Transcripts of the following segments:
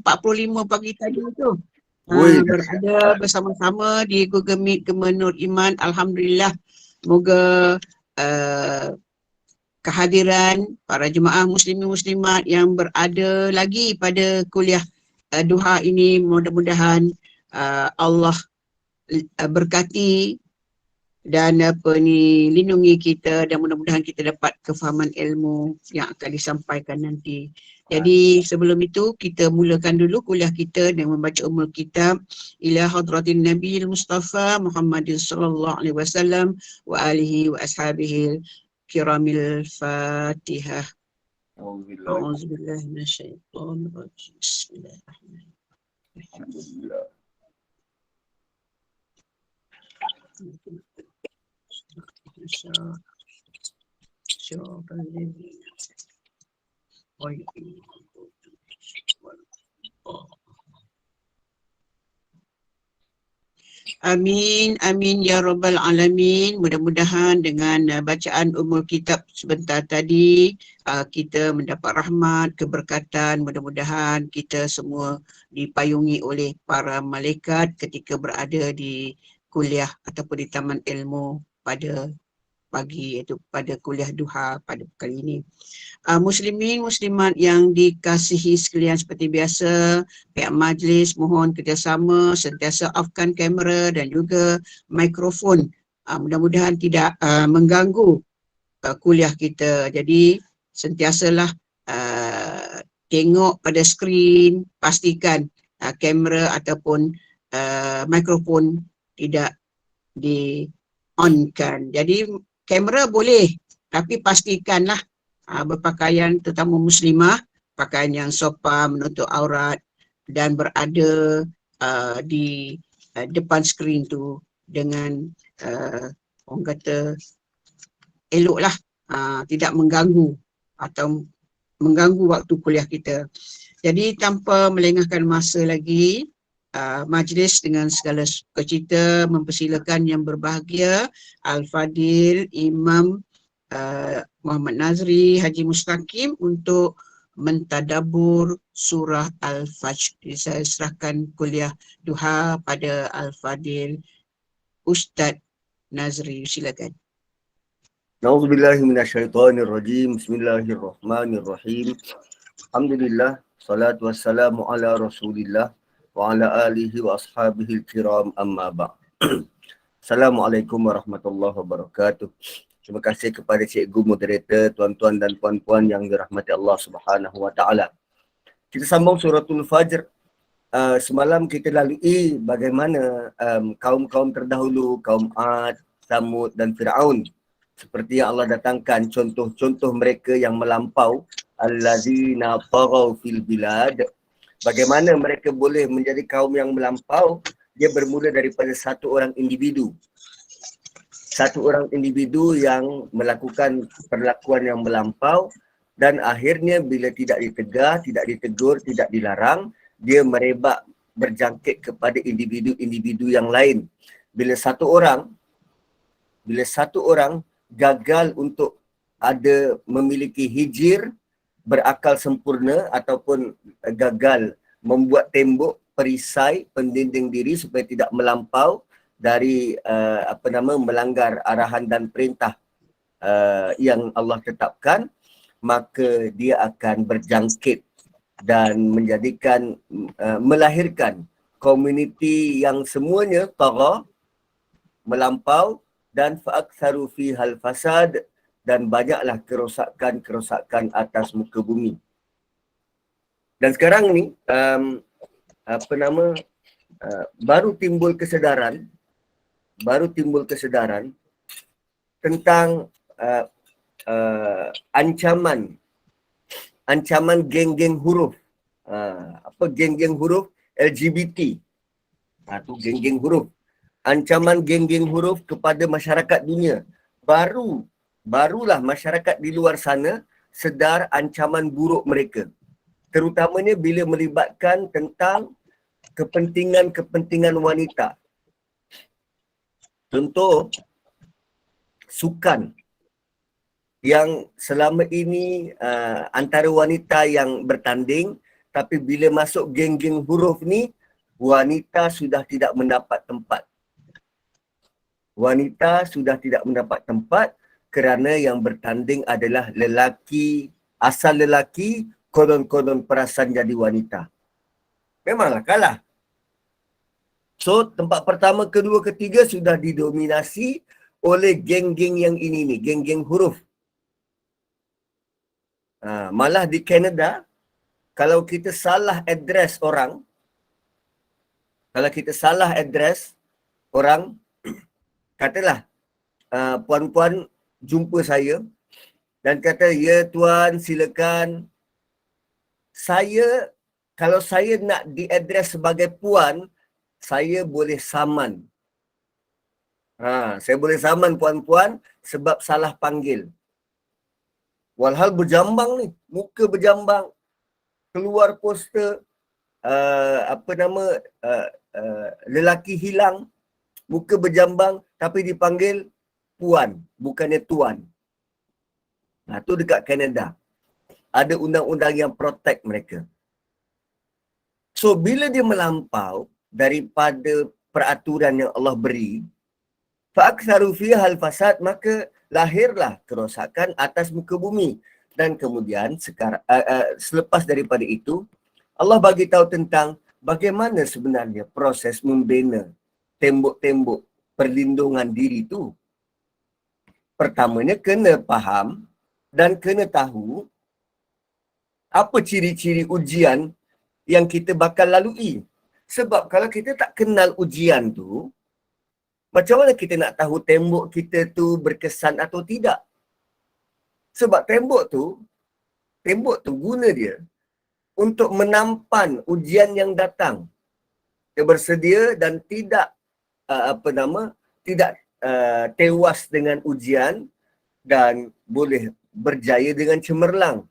6.45 pagi tadi tu. Ui, Berada bersama-sama di Google Meet Gemma Nur Iman. Alhamdulillah. Moga kehadiran para jemaah muslimin muslimat yang berada lagi pada kuliah duha ini, mudah-mudahan Allah berkati dan lindungi kita, dan mudah-mudahan kita dapat kefahaman ilmu yang akan disampaikan nanti. Jadi sebelum itu kita mulakan dulu kuliah kita dengan membaca Ummul Kitab ila hadratin Nabi Mustafa Muhammadin sallallahu alaihi wasallam wa alihi wa ashabihi kiramil Fatihah. A'udzubillahi minasyaitonir rajim. Bismillahirrahmanirrahim. Amin, amin ya rabbal alamin. Mudah-mudahan dengan bacaan Ummul Kitab sebentar tadi kita mendapat rahmat, keberkatan. Mudah-mudahan kita semua dipayungi oleh para malaikat ketika berada di kuliah ataupun di taman ilmu pada pagi, iaitu pada kuliah duha pada kali ini. Muslimin muslimat yang dikasihi sekalian, seperti biasa pihak majlis mohon kerjasama sentiasa offkan kamera dan juga mikrofon, mudah-mudahan tidak mengganggu kuliah kita. Jadi sentiasalah tengok pada skrin, pastikan kamera ataupun mikrofon tidak di-on-kan. Jadi kamera boleh, tapi pastikanlah berpakaian, terutama muslimah, pakaian yang sopan, menutup aurat dan berada di depan skrin tu dengan orang kata eloklah, tidak mengganggu atau mengganggu waktu kuliah kita. Jadi tanpa melengahkan masa lagi, majlis dengan segala sukacita mempersilakan yang berbahagia Al-Fadil Imam Muhammad Nazri Haji Mustaqim untuk mentadabur surah Al-Fajr. Jadi saya serahkan kuliah duha pada Al-Fadil Ustaz Nazri, silakan. Na'udzubillahi minasyaitonirrajim. Bismillahirrahmanirrahim. Alhamdulillah, salatu wassalamu ala Rasulillah wa ala alihi wa ashabihi kiram, amma ba'. Assalamualaikum warahmatullahi wabarakatuh. Terima kasih kepada cikgu moderator, tuan-tuan dan puan-puan yang dirahmati Allah Subhanahu wa taala. Kita sambung suratul Fajr. Semalam kita lalui bagaimana kaum-kaum terdahulu, kaum Ad, Samud dan Firaun, seperti yang Allah datangkan contoh-contoh mereka yang melampau, allazina taghaw fil bilad. Bagaimana mereka boleh menjadi kaum yang melampau? Dia bermula daripada satu orang individu. Satu orang individu yang melakukan perlakuan yang melampau, dan akhirnya bila tidak ditegah, tidak ditegur, tidak dilarang, dia merebak berjangkit kepada individu-individu yang lain. Bila satu orang gagal untuk memiliki hijir, berakal sempurna, ataupun gagal membuat tembok, perisai, pendinding diri supaya tidak melampau dari melanggar arahan dan perintah yang Allah tetapkan, maka dia akan berjangkit dan melahirkan komuniti yang semuanya tagha, melampau, dan fa'aktsaru fihal fasad, dan banyaklah kerosakan atas muka bumi. Dan sekarang ni baru timbul kesedaran tentang ancaman geng-geng huruf. Apa geng-geng huruf? LGBT. Tu geng-geng huruf. Ancaman geng-geng huruf kepada masyarakat dunia. Barulah masyarakat di luar sana sedar ancaman buruk mereka. Terutamanya bila melibatkan tentang kepentingan wanita. Contoh, sukan yang selama ini antara wanita yang bertanding, Tapi bila masuk geng-geng huruf ni, wanita sudah tidak mendapat tempat. Wanita sudah tidak mendapat tempat kerana yang bertanding adalah lelaki, asal lelaki, konon-konon perasan jadi wanita. Memanglah kalah. So, tempat pertama, kedua, ketiga sudah didominasi oleh geng-geng yang ini ni, geng-geng huruf. Malah di Canada, kalau kita salah address orang, katalah puan-puan jumpa saya dan kata, ya tuan silakan, kalau saya nak diadres sebagai puan, saya boleh saman. Saya boleh saman puan-puan sebab salah panggil. Walhal berjambang ni, muka berjambang, keluar poster, lelaki hilang, muka berjambang tapi dipanggil puan, bukannya tuan. Tu dekat Canada. Ada undang-undang yang protect mereka. So, bila dia melampau daripada peraturan yang Allah beri, fa'aktharu fiha al-fasad, maka lahirlah kerosakan atas muka bumi. Dan kemudian selepas daripada itu, Allah bagi tahu tentang bagaimana sebenarnya proses membina tembok-tembok perlindungan diri itu. Pertamanya kena faham dan kena tahu apa ciri-ciri ujian yang kita bakal lalui. Sebab kalau kita tak kenal ujian tu, macam mana kita nak tahu tembok kita tu berkesan atau tidak? Sebab tembok tu guna dia untuk menampan ujian yang datang. Dia bersedia dan tidak tewas dengan ujian dan boleh berjaya dengan cemerlang.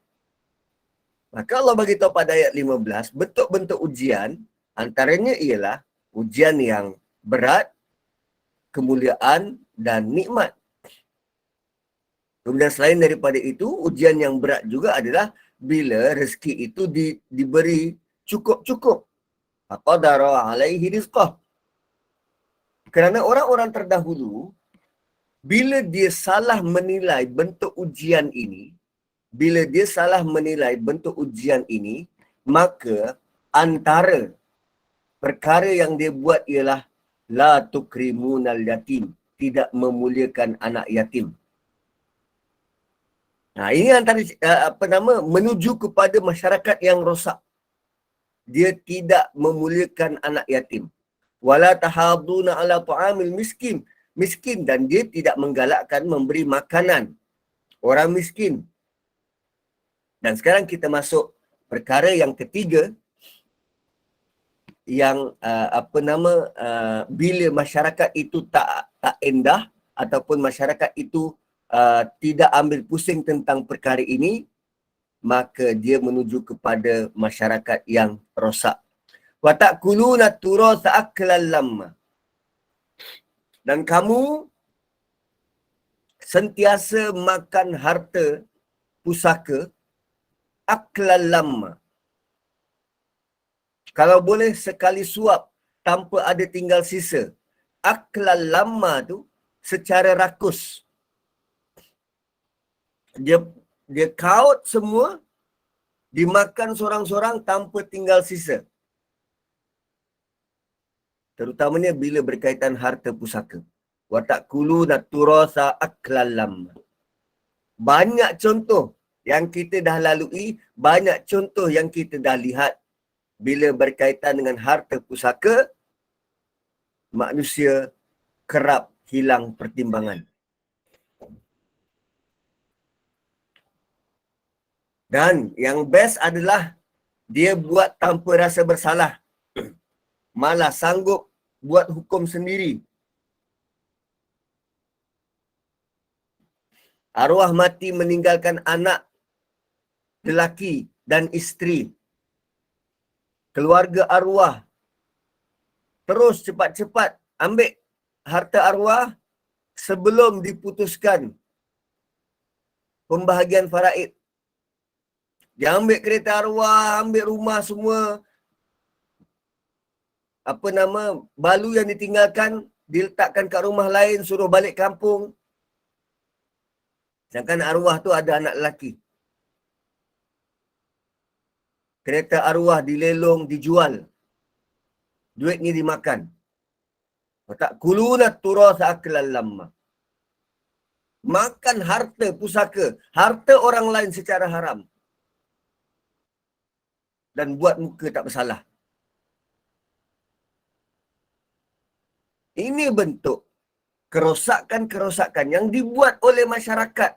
Maka Allah bagi tahu pada ayat 15, bentuk-bentuk ujian antaranya ialah ujian yang berat, kemuliaan dan nikmat. Kemudian selain daripada itu, ujian yang berat juga adalah bila rezeki itu diberi cukup-cukup. Faqadara alaihi rizqah. Kerana orang-orang terdahulu, bila dia salah menilai bentuk ujian ini, maka antara perkara yang dia buat ialah la tukrimunal yatim, tidak memuliakan anak yatim. Ini antara menuju kepada masyarakat yang rosak. Dia tidak memuliakan anak yatim. Wala tahaduna ala ta'amil miskin, dan dia tidak menggalakkan memberi makanan orang miskin. Dan sekarang kita masuk perkara yang ketiga, yang bila masyarakat itu tak endah ataupun masyarakat itu tidak ambil pusing tentang perkara ini, maka dia menuju kepada masyarakat yang rosak. Wa ta'kuluna turatha aklan lamma. Dan kamu sentiasa makan harta pusaka aklan lamma. Kalau boleh sekali suap tanpa ada tinggal sisa. Aklan lamma tu secara rakus. Dia kaut semua, dimakan sorang-sorang tanpa tinggal sisa. Terutamanya bila berkaitan harta pusaka. Wa ta'kuluna turatha aklan lamma. Banyak contoh yang kita dah lalui, banyak contoh yang kita dah lihat. Bila berkaitan dengan harta pusaka, manusia kerap hilang pertimbangan. Dan yang best adalah dia buat tanpa rasa bersalah. Malah sanggup buat hukum sendiri. Arwah mati meninggalkan anak lelaki dan isteri. Keluarga arwah terus cepat-cepat ambil harta arwah sebelum diputuskan pembahagian faraid. Dia ambil kereta arwah, ambil rumah semua. Apa nama, balu yang ditinggalkan, diletakkan kat rumah lain, suruh balik kampung. Sedangkan arwah tu ada anak lelaki. Kereta arwah dilelong, dijual. Duit ni dimakan. Tak kuluna turasa aklan lamma. Makan harta pusaka, harta orang lain secara haram. Dan buat muka tak bersalah. Ini bentuk kerosakan-kerosakan yang dibuat oleh masyarakat.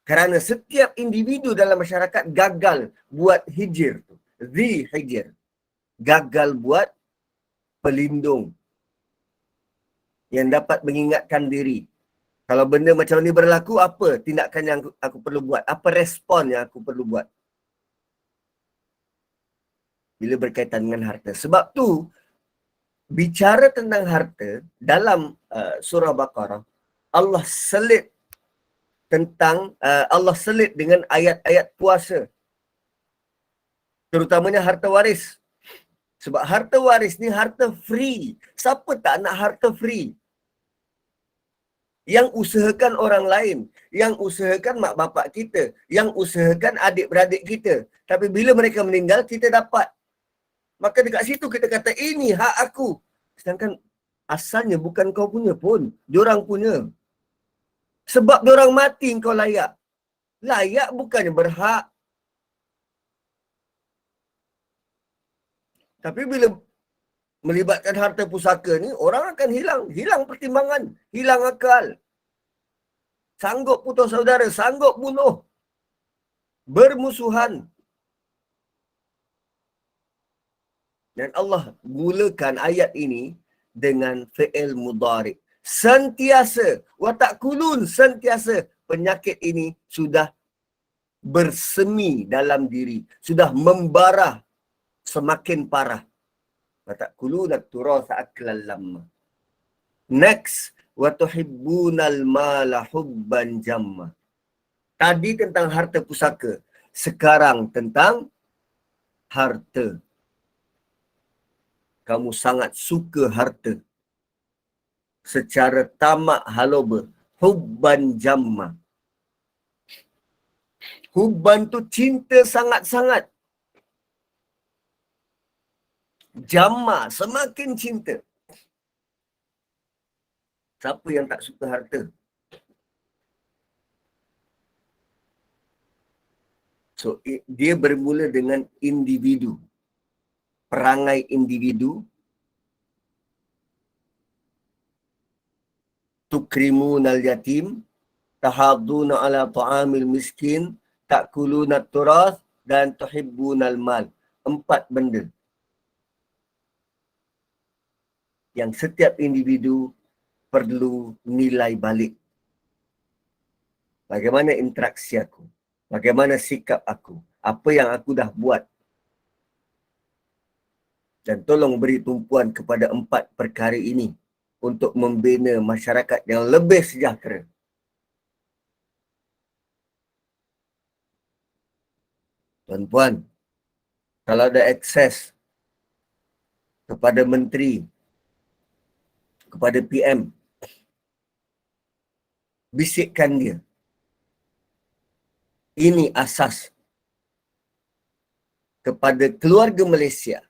Kerana setiap individu dalam masyarakat gagal buat hijir. Hijir. Gagal buat pelindung. Yang dapat mengingatkan diri. Kalau benda macam ni berlaku, apa tindakan yang aku perlu buat? Apa respon yang aku perlu buat? Bila berkaitan dengan harta. Sebab tu, bicara tentang harta, dalam surah Baqarah, Allah selit dengan ayat-ayat puasa. Terutamanya harta waris. Sebab harta waris ni harta free. Siapa tak nak harta free? Yang usahakan orang lain, yang usahakan mak bapak kita, yang usahakan adik-beradik kita. Tapi bila mereka meninggal, kita dapat. Maka dekat situ kita kata, ini hak aku. Sedangkan asalnya bukan kau punya pun, diorang punya. Sebab diorang mati kau layak. Layak bukannya berhak. Tapi bila melibatkan harta pusaka ni, orang akan hilang pertimbangan, hilang akal. Sanggup putus saudara, sanggup bunuh. Bermusuhan. Dan Allah mulakan ayat ini dengan fi'il mudhari'. Sentiasa, wa ta'kulun, sentiasa penyakit ini sudah bersemi dalam diri, sudah membarah semakin parah. Wa ta'kulun at-turasa aklan lamma. Next, wa tuhibbunal mala hubban jamma. Tadi tentang harta pusaka, sekarang tentang harta. Kamu sangat suka harta secara tamak haloba, hubban jamma. Hubban tu cinta sangat-sangat. Jamma, semakin cinta. Siapa yang tak suka harta? So, dia bermula dengan individu. Perangai individu. Tukrimunal yatim, tahaduna ala ta'amil miskin, ta'kuluna turas, dan tuhibbunal mal. 4 benda yang setiap individu perlu nilai balik. Bagaimana interaksi aku? Bagaimana sikap aku? Apa yang aku dah buat? Dan tolong beri tumpuan kepada 4 perkara ini untuk membina masyarakat yang lebih sejahtera. Tuan-puan, kalau ada akses kepada menteri, kepada PM, bisikkan dia. Ini asas kepada keluarga Malaysia.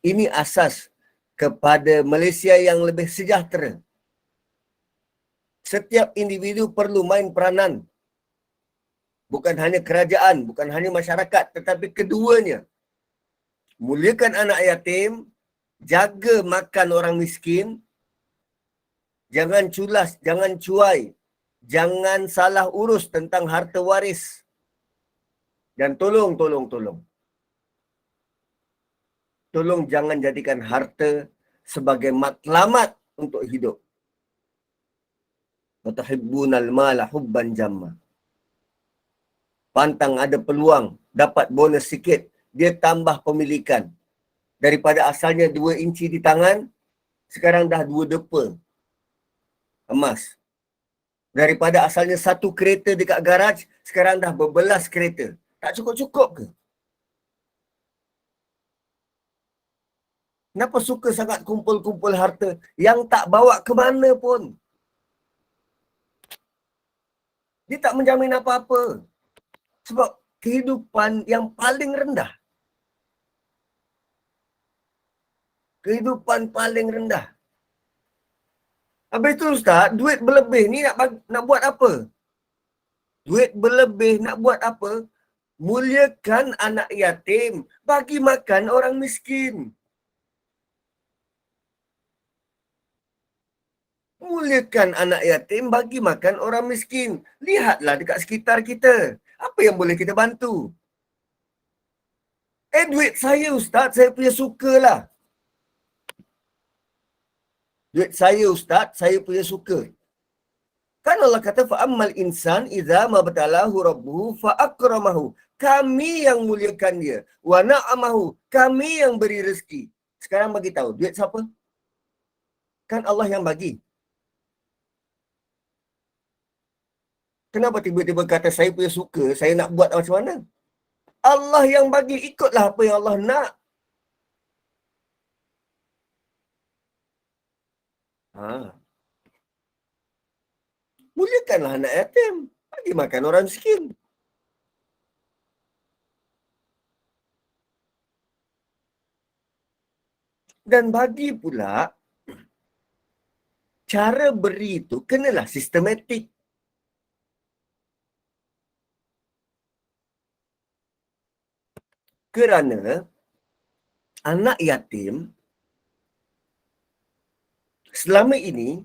Ini asas kepada Malaysia yang lebih sejahtera. Setiap individu perlu main peranan. Bukan hanya kerajaan, bukan hanya masyarakat, tetapi keduanya. Muliakan anak yatim, jaga makan orang miskin, jangan culas, jangan cuai, jangan salah urus tentang harta waris. Dan tolong. Tolong jangan jadikan harta sebagai matlamat untuk hidup. Wa tuhibbunal mala hubban jamma. Pantang ada peluang dapat bonus sikit, dia tambah pemilikan. Daripada asalnya 2 inci di tangan, sekarang dah 2 depa emas. Daripada asalnya satu kereta dekat garaj, sekarang dah berbelas kereta. Tak cukup-cukup ke? Kenapa suka sangat kumpul-kumpul harta yang tak bawa ke mana pun? Dia tak menjamin apa-apa. Sebab kehidupan yang paling rendah. Kehidupan paling rendah. Habis tu Ustaz, duit berlebih ni nak buat apa? Duit berlebih nak buat apa? Muliakan anak yatim, bagi makan orang miskin. Muliakan anak yatim, bagi makan orang miskin. Lihatlah dekat sekitar kita. Apa yang boleh kita bantu? Duit saya Ustaz, saya punya sukalah. Duit saya Ustaz, saya punya suka. Kan Allah kata, fa'ammal insan idza mabtalahu rabbuhu fa'akramahu. Kami yang muliakan dia. Wa na'amahu. Kami yang beri rezeki. Sekarang bagi tahu, duit siapa? Kan Allah yang bagi. Kenapa tiba-tiba kata saya punya suka, saya nak buat macam mana? Allah yang bagi, ikutlah apa yang Allah nak. Muliakanlah anak yatim, bagi makan orang miskin. Dan bagi pula, cara beri itu kenalah sistematik. Kerana anak yatim selama ini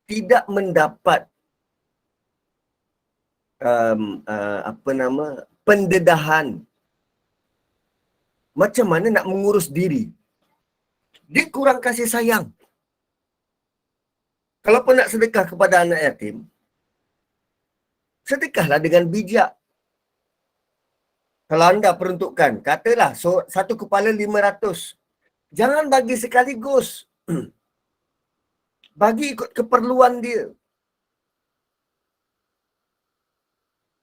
tidak mendapat pendedahan macam mana nak mengurus diri. Dia kurang kasih sayang. Kalau pun nak sedekah kepada anak yatim, sedekahlah dengan bijak. Kalau anda peruntukkan, katalah satu kepala 500. Jangan bagi sekaligus. Bagi ikut keperluan dia.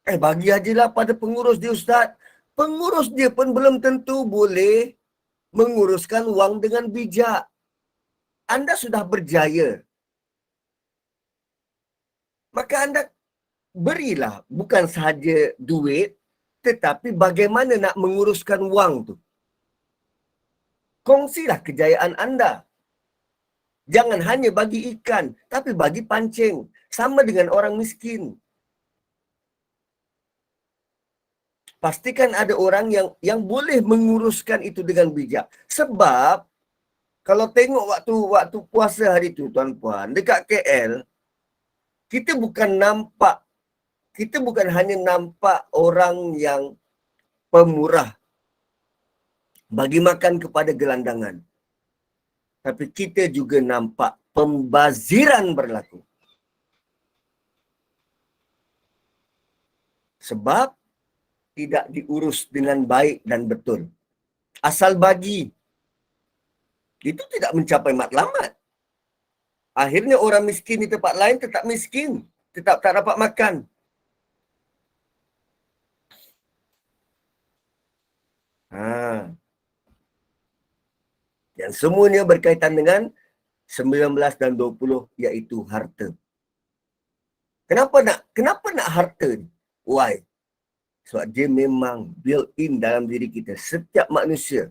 Bagi ajalah pada pengurus dia Ustaz. Pengurus dia pun belum tentu boleh menguruskan wang dengan bijak. Anda sudah berjaya. Maka anda berilah bukan sahaja duit, tetapi bagaimana nak menguruskan wang tu. Kongsilah kejayaan anda. Jangan hanya bagi ikan, tapi bagi pancing. Sama dengan orang miskin. Pastikan ada orang yang boleh menguruskan itu dengan bijak. Sebab kalau tengok waktu puasa hari tu tuan-puan, dekat KL, kita bukan hanya nampak orang yang pemurah bagi makan kepada gelandangan. Tapi kita juga nampak pembaziran berlaku. Sebab tidak diurus dengan baik dan betul. Asal bagi. Itu tidak mencapai matlamat. Akhirnya orang miskin di tempat lain tetap miskin. Tetap tak dapat makan. Dan semuanya berkaitan dengan 19 dan 20 iaitu harta. Kenapa nak harta ni? Why? Sebab dia memang built in dalam diri kita. Setiap manusia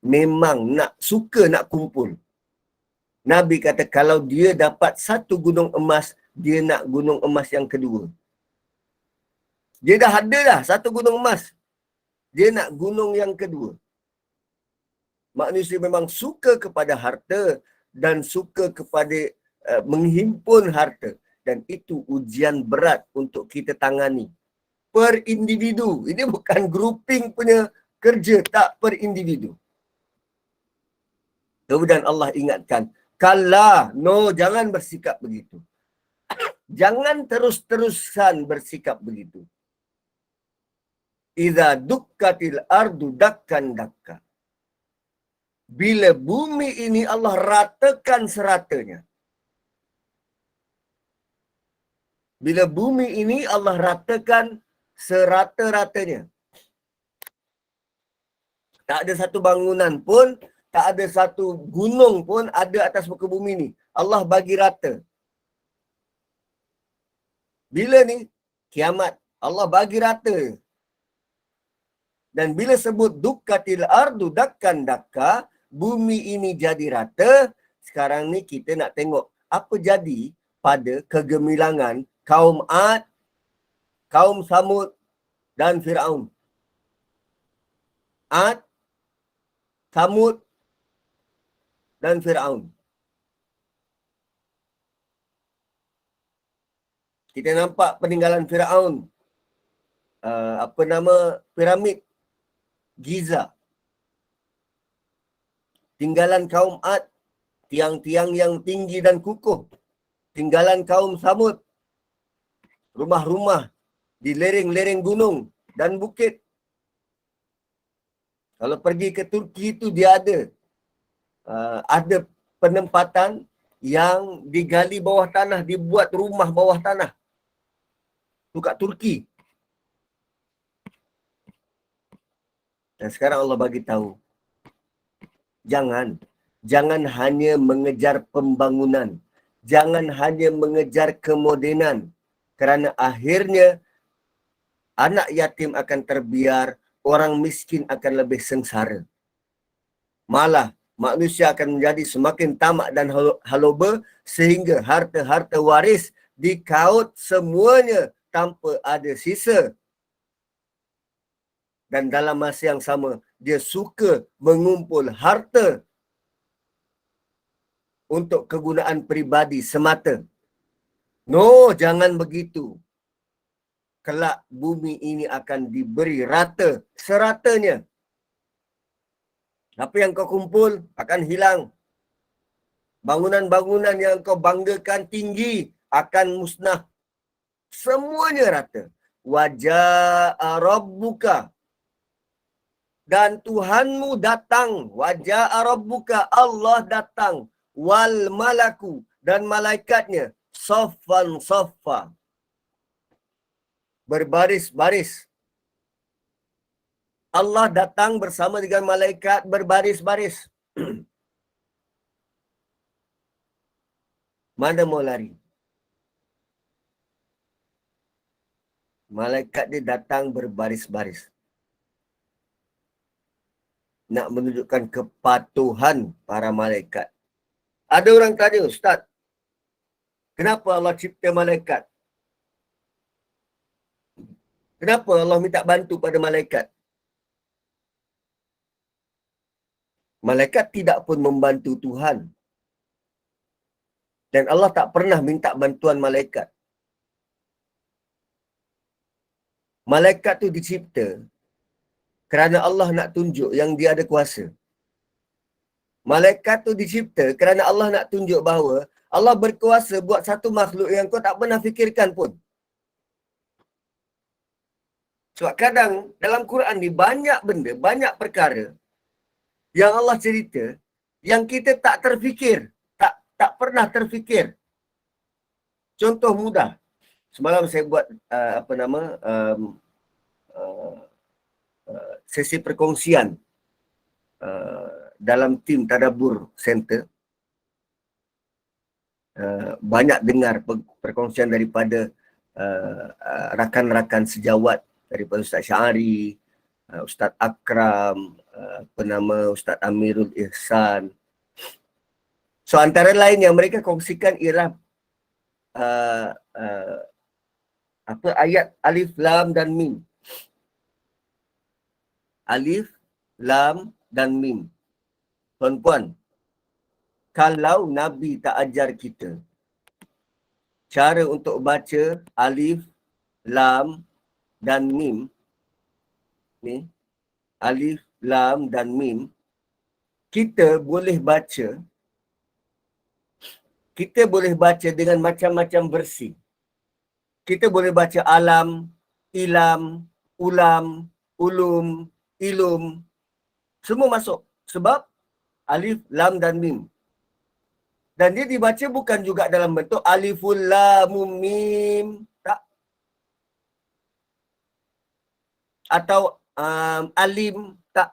memang suka nak kumpul. Nabi kata kalau dia dapat satu gunung emas, dia nak gunung emas yang kedua. Dia dah ada dah satu gunung emas. Dia nak gunung yang kedua. Manusia memang suka kepada harta dan suka kepada menghimpun harta. Dan itu ujian berat untuk kita tangani. Per individu. Ini bukan grouping punya kerja, tak per individu. Kemudian Allah ingatkan, kala, no, jangan bersikap begitu. Jangan terus-terusan bersikap begitu. Iza dukkatil ardu dakkan dakka. Bila bumi ini Allah ratakan seratanya. Bila bumi ini Allah ratakan serata-ratanya. Tak ada satu bangunan pun, tak ada satu gunung pun ada atas muka bumi ni. Allah bagi rata. Bila ni? Kiamat. Allah bagi rata. Dan bila sebut dukkatil ardu dakkan dakka, bumi ini jadi rata, sekarang ni kita nak tengok apa jadi pada kegemilangan kaum Ad, kaum Samud dan Firaun. Ad, Samud dan Firaun. Kita nampak peninggalan Firaun. Piramid Giza. Tinggalan kaum Ad, tiang-tiang yang tinggi dan kukuh. Tinggalan kaum Samud, rumah-rumah di lereng-lereng gunung dan bukit. Kalau pergi ke Turki itu dia ada penempatan yang digali bawah tanah, dibuat rumah bawah tanah. Itu kat Turki. Dan sekarang Allah bagi tahu, jangan hanya mengejar pembangunan, jangan hanya mengejar kemodenan, kerana akhirnya anak yatim akan terbiar, orang miskin akan lebih sengsara. Malah manusia akan menjadi semakin tamak dan haloba sehingga harta-harta waris dikaut semuanya tanpa ada sisa. Dan dalam masa yang sama, dia suka mengumpul harta untuk kegunaan peribadi semata. No, jangan begitu. Kelak bumi ini akan diberi rata, seratanya. Apa yang kau kumpul akan hilang. Bangunan-bangunan yang kau banggakan tinggi akan musnah. Semuanya rata. Waja'a rabbuka. Dan Tuhanmu datang. Waja'a rabbuka. Allah datang. Wal malaku. Dan malaikatnya. Saffan saffa. Berbaris-baris. Allah datang bersama dengan malaikat berbaris-baris. Mana mau lari? Malaikat dia datang berbaris-baris. Nak menunjukkan kepatuhan para malaikat. Ada orang tanya, Ustaz, kenapa Allah cipta malaikat? Kenapa Allah minta bantu pada malaikat? Malaikat tidak pun membantu Tuhan. Dan Allah tak pernah minta bantuan malaikat. Malaikat tu dicipta kerana Allah nak tunjuk yang dia ada kuasa. Malaikat tu dicipta kerana Allah nak tunjuk bahawa Allah berkuasa buat satu makhluk yang kau tak pernah fikirkan pun. Sebab kadang dalam Quran ni banyak benda, banyak perkara yang Allah cerita yang kita tak terfikir, tak pernah terfikir. Contoh mudah. Semalam saya buat sesi perkongsian dalam tim Tadabbur Center. Banyak dengar perkongsian daripada rakan-rakan sejawat, daripada Ustaz Syari, Ustaz Akram, Ustaz Amirul Ihsan. So antara lain yang mereka kongsikan ialah ayat Alif, Lam dan Mim. Alif, Lam dan Mim. Tuan-puan, kalau Nabi tak ajar kita cara untuk baca Alif, Lam dan Mim, ni, Alif, Lam dan Mim, kita boleh baca dengan macam-macam versi. Kita boleh baca alam, ilam, ulam, ulum, ilum, semua masuk. Sebab Alif, Lam dan Mim. Dan dia dibaca bukan juga dalam bentuk Aliful Lam Mim. atau alim, tak.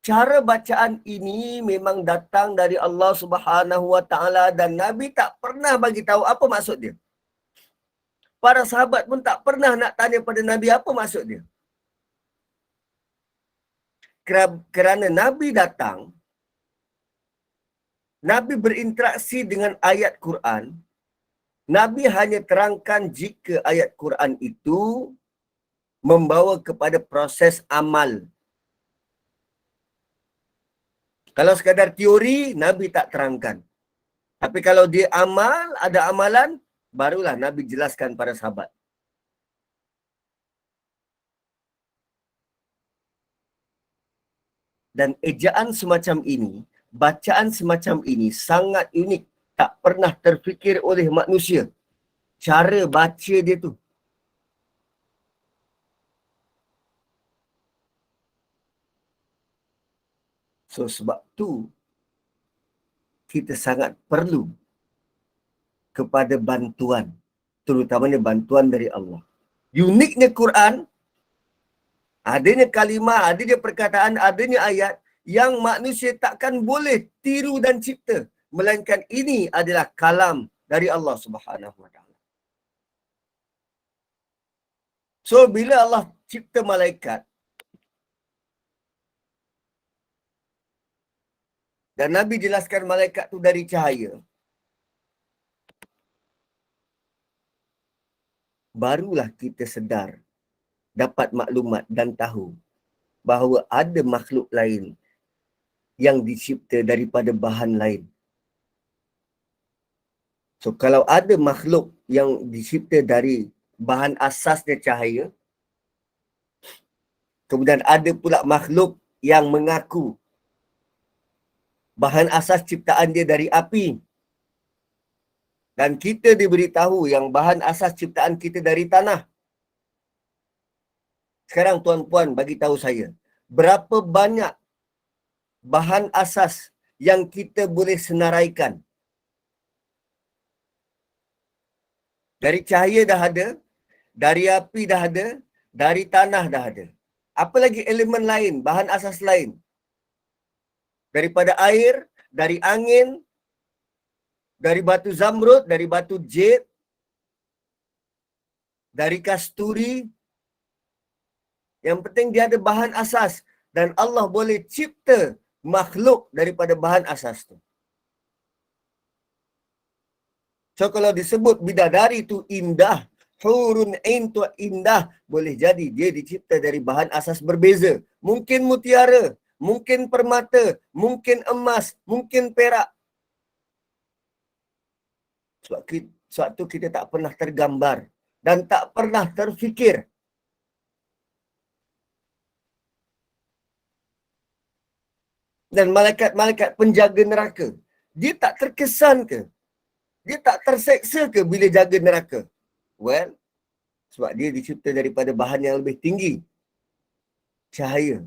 Cara bacaan ini memang datang dari Allah Subhanahu Wa Taala dan Nabi tak pernah bagi tahu apa maksud dia. Para sahabat pun tak pernah nak tanya pada Nabi apa maksud dia. Kerana Nabi datang, Nabi berinteraksi dengan ayat Quran, Nabi hanya terangkan jika ayat Quran itu membawa kepada proses amal. Kalau sekadar teori, Nabi tak terangkan. Tapi kalau dia amal, ada amalan, barulah Nabi jelaskan pada sahabat. Dan ejaan semacam ini, bacaan semacam ini sangat unik. Tak pernah terfikir oleh manusia. Cara baca dia tu. So sebab tu, kita sangat perlu kepada bantuan. Terutamanya bantuan dari Allah. Uniknya Quran, adanya kalimah, adanya perkataan, adanya ayat yang manusia takkan boleh tiru dan cipta. Melainkan ini adalah kalam dari Allah Subhanahu Wa Taala. So, bila Allah cipta malaikat, dan Nabi jelaskan malaikat tu dari cahaya, barulah kita sedar, dapat maklumat dan tahu bahawa ada makhluk lain yang dicipta daripada bahan lain. So, kalau ada makhluk yang dicipta dari bahan asasnya cahaya, kemudian ada pula makhluk yang mengaku bahan asas ciptaan dia dari api, dan kita diberitahu yang bahan asas ciptaan kita dari tanah. Sekarang tuan-puan bagi tahu saya, berapa banyak bahan asas yang kita boleh senaraikan? Dari cahaya dah ada, dari api dah ada, dari tanah dah ada. Apa lagi elemen lain, bahan asas lain? Daripada air, dari angin, dari batu zamrud, dari batu jade, dari kasturi. Yang penting dia ada bahan asas. Dan Allah boleh cipta makhluk daripada bahan asas tu. So kalau disebut bidadari tu indah, hurun ain tu indah, boleh jadi dia dicipta dari bahan asas berbeza. Mungkin mutiara, mungkin permata, mungkin emas, mungkin perak. Sebab tu kita tak pernah tergambar dan tak pernah terfikir. Dan malaikat-malaikat penjaga neraka, dia tak terkesan ke? Dia tak terseksa ke bila jaga neraka? Well, sebab dia dicipta daripada bahan yang lebih tinggi. Cahaya.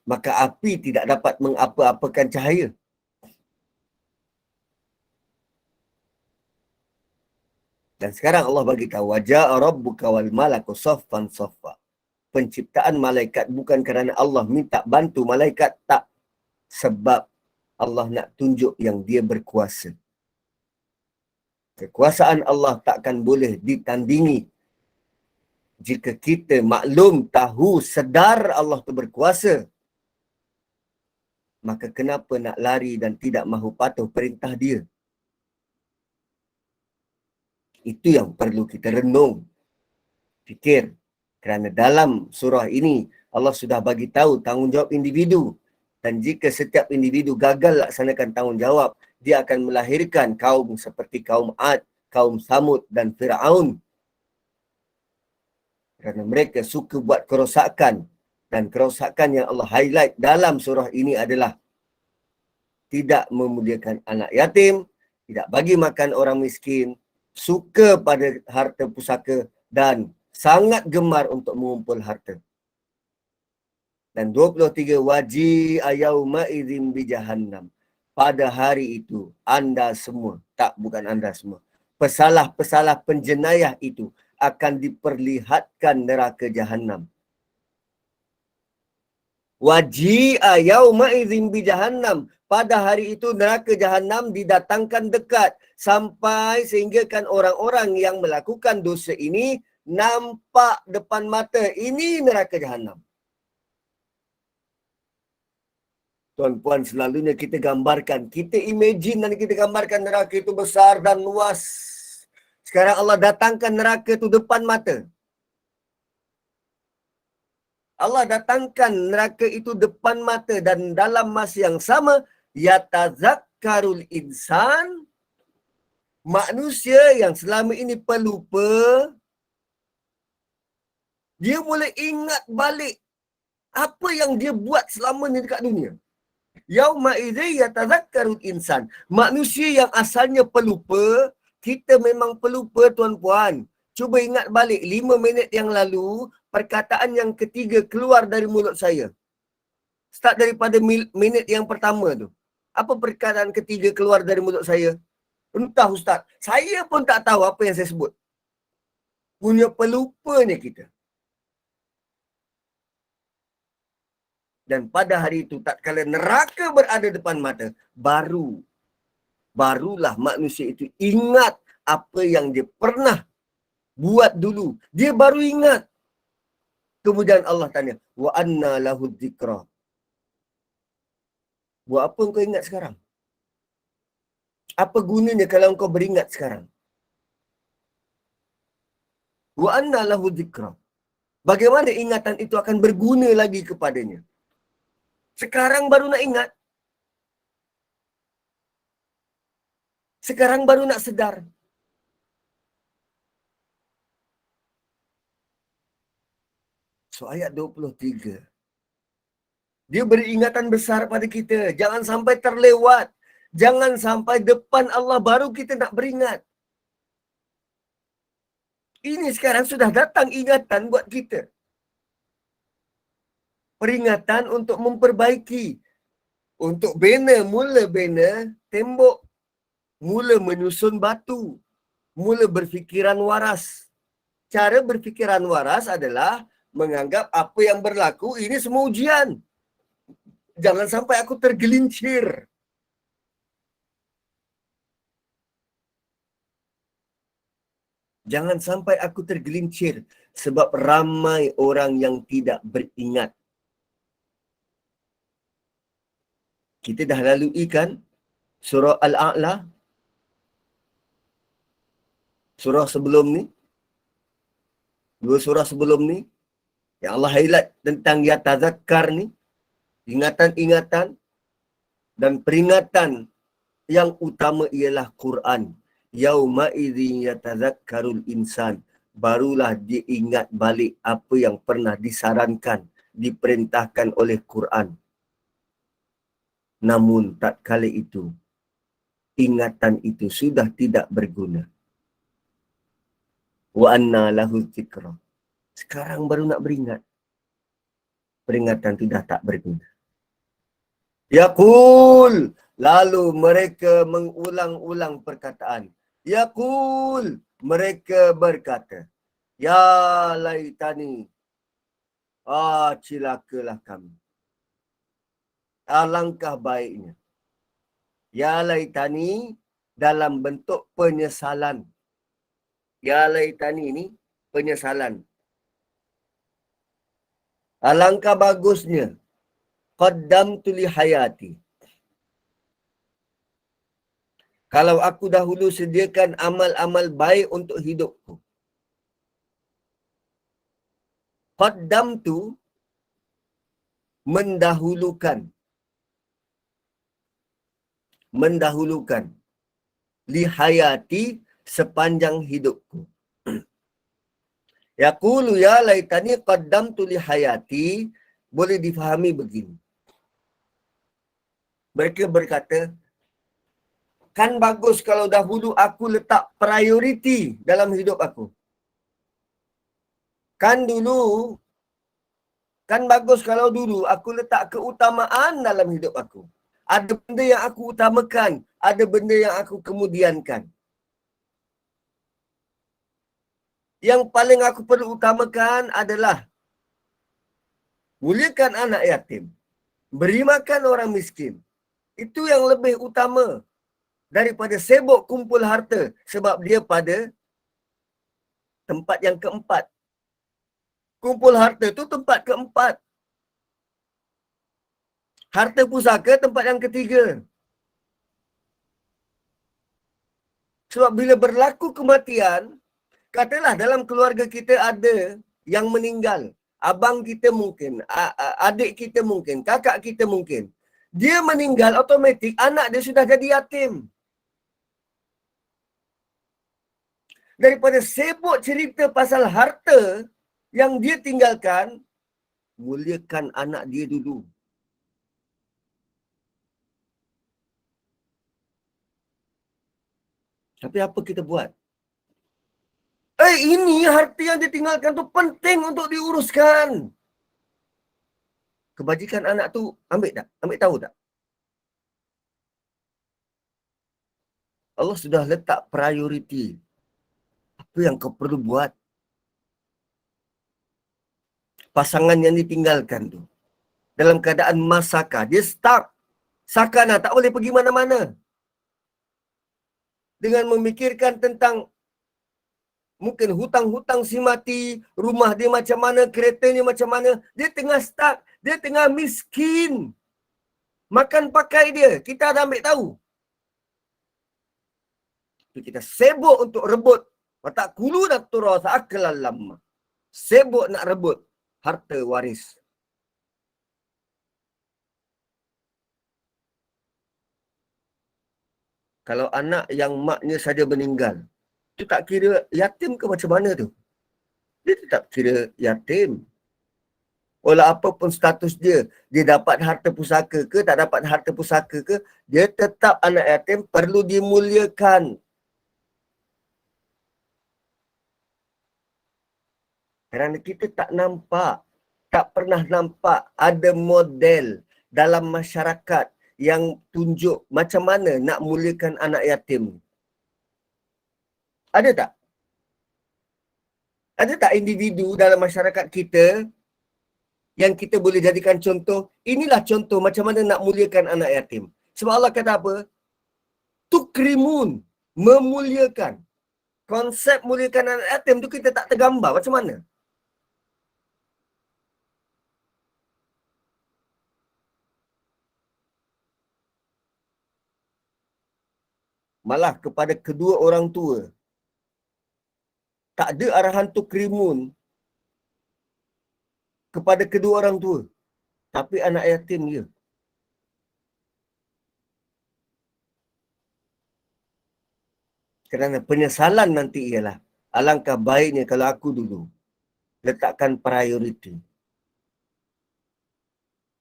Maka api tidak dapat mengapa-apakan cahaya. Dan sekarang Allah bagi tahu, waja'a rabbuka wal malaku saffan saffa. Penciptaan malaikat bukan kerana Allah minta bantu malaikat, tak. Sebab Allah nak tunjuk yang dia berkuasa. Kekuasaan Allah takkan boleh ditandingi. Jika kita maklum, tahu, sedar Allah tu berkuasa, maka kenapa nak lari dan tidak mahu patuh perintah dia? Itu yang perlu kita renung, fikir. Kerana dalam surah ini, Allah sudah bagi tahu tanggungjawab individu. Dan jika setiap individu gagal laksanakan tanggungjawab, dia akan melahirkan kaum seperti kaum Ad, kaum Samud dan Fir'aun. Kerana mereka suka buat kerosakan. Dan kerosakan yang Allah highlight dalam surah ini adalah tidak memuliakan anak yatim, tidak bagi makan orang miskin, suka pada harta pusaka, dan sangat gemar untuk mengumpul harta. Dan 23, waji'a yauma idzin bi jahannam. Pada hari itu, anda semua, tak bukan anda semua, pesalah-pesalah penjenayah itu akan diperlihatkan neraka Jahannam. Waji'a yauma idzin bi Jahannam. Pada hari itu neraka Jahannam didatangkan dekat sampai sehinggakan orang-orang yang melakukan dosa ini nampak depan mata. Ini neraka Jahannam. Tuan-puan, selalunya kita gambarkan, kita imagine dan kita gambarkan neraka itu besar dan luas. Sekarang Allah datangkan neraka itu depan mata. Allah datangkan neraka itu depan mata dan dalam masa yang sama yatazakkarul insan, manusia yang selama ini pelupa, dia boleh ingat balik apa yang dia buat selama ni dekat dunia. Yauma idzi yatazakkarul insan, manusia yang asalnya pelupa, kita memang pelupa tuan-puan. Cuba ingat balik 5 minit yang lalu, perkataan yang ketiga keluar dari mulut saya. Start daripada minit yang pertama tu. Apa perkataan ketiga keluar dari mulut saya? Entah Ustaz. Saya pun tak tahu apa yang saya sebut. Punya pelupanya kita. Dan pada hari itu, tak kala neraka berada depan mata, barulah manusia itu ingat apa yang dia pernah buat dulu. Dia baru ingat. Kemudian Allah tanya, wa anna lahu dzikra. Buat apa engkau ingat sekarang? Apa gunanya kalau engkau beringat sekarang? Wa anna lahu dzikra. Bagaimana ingatan itu akan berguna lagi kepadanya? Sekarang baru nak ingat. Sekarang baru nak sedar. So ayat 23. Dia beri ingatan besar pada kita. Jangan sampai terlewat. Jangan sampai depan Allah baru kita nak beringat. Ini sekarang sudah datang ingatan buat kita. Peringatan untuk memperbaiki. Untuk mula bina tembok. Mula menyusun batu. Mula berfikiran waras. Cara berfikiran waras adalah menganggap apa yang berlaku ini semua ujian. Jangan sampai aku tergelincir. Jangan sampai aku tergelincir sebab ramai orang yang tidak beringat. Kita dah lalui kan surah Al-A'la? Surah sebelum ni? 2 surah sebelum ni? Yang Allah highlight tentang yatazakkar ni. Ingatan-ingatan dan peringatan yang utama ialah Quran. Yauma idzin yatazakkarul insan. Barulah dia ingat balik apa yang pernah disarankan, diperintahkan oleh Quran. Namun tatkala itu, ingatan itu sudah tidak berguna. Wa anna lahu dzikra. Sekarang baru nak beringat. Peringatan itu dah tak berguna. Yaqul. Lalu mereka mengulang-ulang perkataan. Yaqul. Mereka berkata, ya laitani. Cilakalah kami. Alangkah baiknya. Ya laitani dalam bentuk penyesalan. Ya laitani ini penyesalan. Alangkah bagusnya. Qaddamtu li hayati. Kalau aku dahulu sediakan amal-amal baik untuk hidupku. Qaddamtu mendahulukan. Mendahulukan. Li hayati sepanjang hidupku. Yaqulu ya laitani qaddamtu li hayati. Boleh difahami begini. Mereka berkata, kan bagus kalau dahulu aku letak prioriti dalam hidup aku. Kan bagus kalau dulu aku letak keutamaan dalam hidup aku. Ada benda yang aku utamakan, ada benda yang aku kemudiankan. Yang paling aku perlu utamakan adalah muliakan anak yatim. Beri makan orang miskin. Itu yang lebih utama daripada sibuk kumpul harta. Sebab dia pada tempat yang keempat. Kumpul harta tu tempat keempat. Harta pusaka tempat yang ketiga. Sebab bila berlaku kematian, katalah dalam keluarga kita ada yang meninggal. Abang kita mungkin, adik kita mungkin, kakak kita mungkin. Dia meninggal, automatik anak dia sudah jadi yatim. Daripada sibuk cerita pasal harta yang dia tinggalkan, muliakan anak dia dulu. Tapi apa kita buat? Ini harta yang ditinggalkan tu penting untuk diuruskan. Kebajikan anak tu ambil tak? Ambil tahu tak? Allah sudah letak prioriti. Apa yang kau perlu buat? Pasangan yang ditinggalkan tu. Dalam keadaan masaka. Dia stuck. Sakana tak boleh pergi mana-mana. Dengan memikirkan tentang mungkin hutang-hutang si mati, rumah dia macam mana, keretanya macam mana. Dia tengah stuck. Dia tengah miskin. Makan pakai dia. Kita dah ambil tahu. Kita sibuk untuk rebut. Watak kulu dak turas aklal lama. Sibuk nak rebut harta waris. Kalau anak yang maknya saja meninggal, itu tak kira yatim ke macam mana tu? Dia tetap kira yatim. Walau apapun status dia, dia dapat harta pusaka ke, tak dapat harta pusaka ke, dia tetap anak yatim, perlu dimuliakan. Kerana kita tak nampak, tak pernah nampak ada model dalam masyarakat yang tunjuk macam mana nak muliakan anak yatim. Ada tak? Ada tak individu dalam masyarakat kita yang kita boleh jadikan contoh? Inilah contoh macam mana nak muliakan anak yatim. Sebab Allah kata apa? Tukrimun, memuliakan. Konsep muliakan anak yatim tu kita tak tergambar macam mana? Malah kepada kedua orang tua. Tak ada arahan tukrimun kepada kedua orang tua. Tapi anak yatim je. Kerana penyesalan nanti ialah, alangkah baiknya kalau aku dulu letakkan prioriti.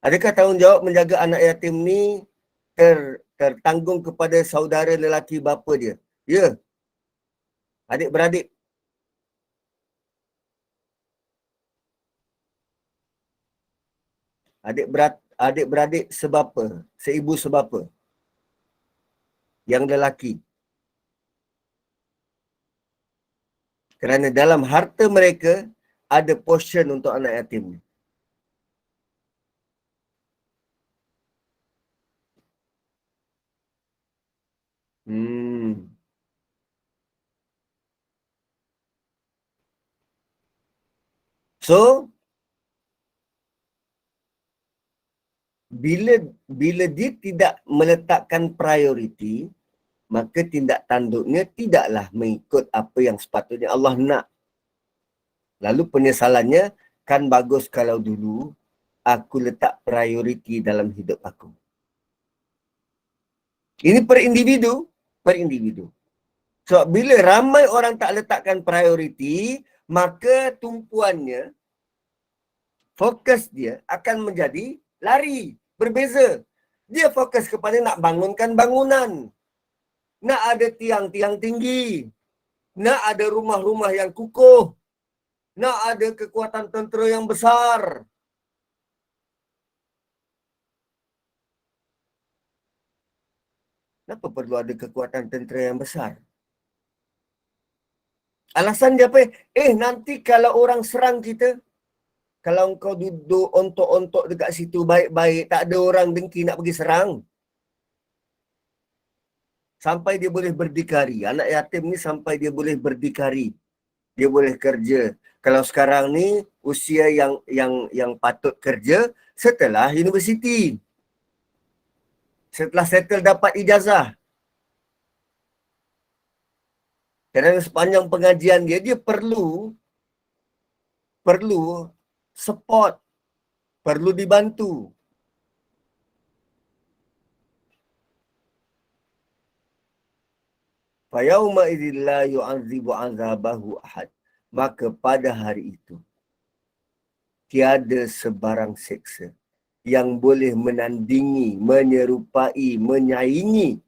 Adakah tanggungjawab menjaga anak yatim ni tertanggung kepada saudara lelaki bapa dia? Ya. Adik-beradik. Adik-beradik sebapa, seibu sebapa. Yang lelaki. Kerana dalam harta mereka ada portion untuk anak yatim ni. So, bila dia tidak meletakkan prioriti, maka tindak tanduknya tidaklah mengikut apa yang sepatutnya Allah nak. Lalu penyesalannya, kan bagus kalau dulu aku letak prioriti dalam hidup aku. Ini per individu. So, bila ramai orang tak letakkan prioriti, maka tumpuannya, fokus dia akan menjadi lari, berbeza. Dia fokus kepada nak bangunkan bangunan, nak ada tiang-tiang tinggi, nak ada rumah-rumah yang kukuh, nak ada kekuatan tentera yang besar. Kenapa perlu ada kekuatan tentera yang besar? Alasan dia apa? Nanti kalau orang serang kita, kalau engkau duduk ontok-ontok dekat situ baik-baik, tak ada orang dengki nak pergi serang. Sampai dia boleh berdikari. Anak yatim ni sampai dia boleh berdikari. Dia boleh kerja. Kalau sekarang ni usia yang patut kerja setelah universiti. Setelah settle dapat ijazah. Kerana sepanjang pengajian dia perlu support, perlu dibantu. Fayauma idzil la yu'adzibu 'adzabahu ahad. Maka pada hari itu tiada sebarang seksa yang boleh menandingi, menyerupai, menyaingi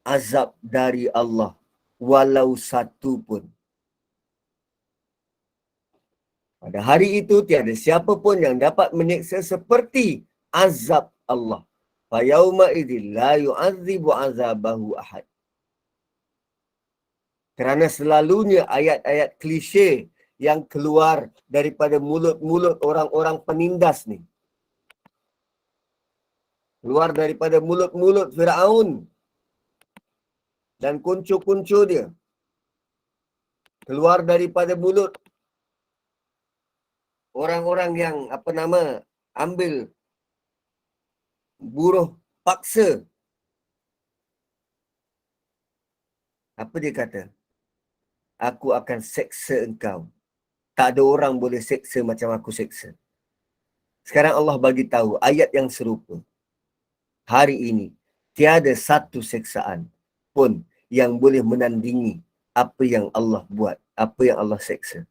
azab dari Allah walau satu pun. Pada hari itu tiada siapa pun yang dapat menyeksa seperti azab Allah. Fayauma idzil la yu'adzibu 'adzabahu ahad. Kerana selalunya ayat-ayat klise yang keluar daripada mulut-mulut orang-orang penindas ni. Keluar daripada mulut-mulut Firaun dan kuncu-kuncu dia. Keluar daripada mulut orang-orang yang ambil buruh paksa. Apa dia kata? Aku akan seksa engkau. Tak ada orang boleh seksa macam aku seksa. Sekarang Allah bagi tahu ayat yang serupa. Hari ini tiada satu seksaan pun yang boleh menandingi apa yang Allah buat, apa yang Allah seksa.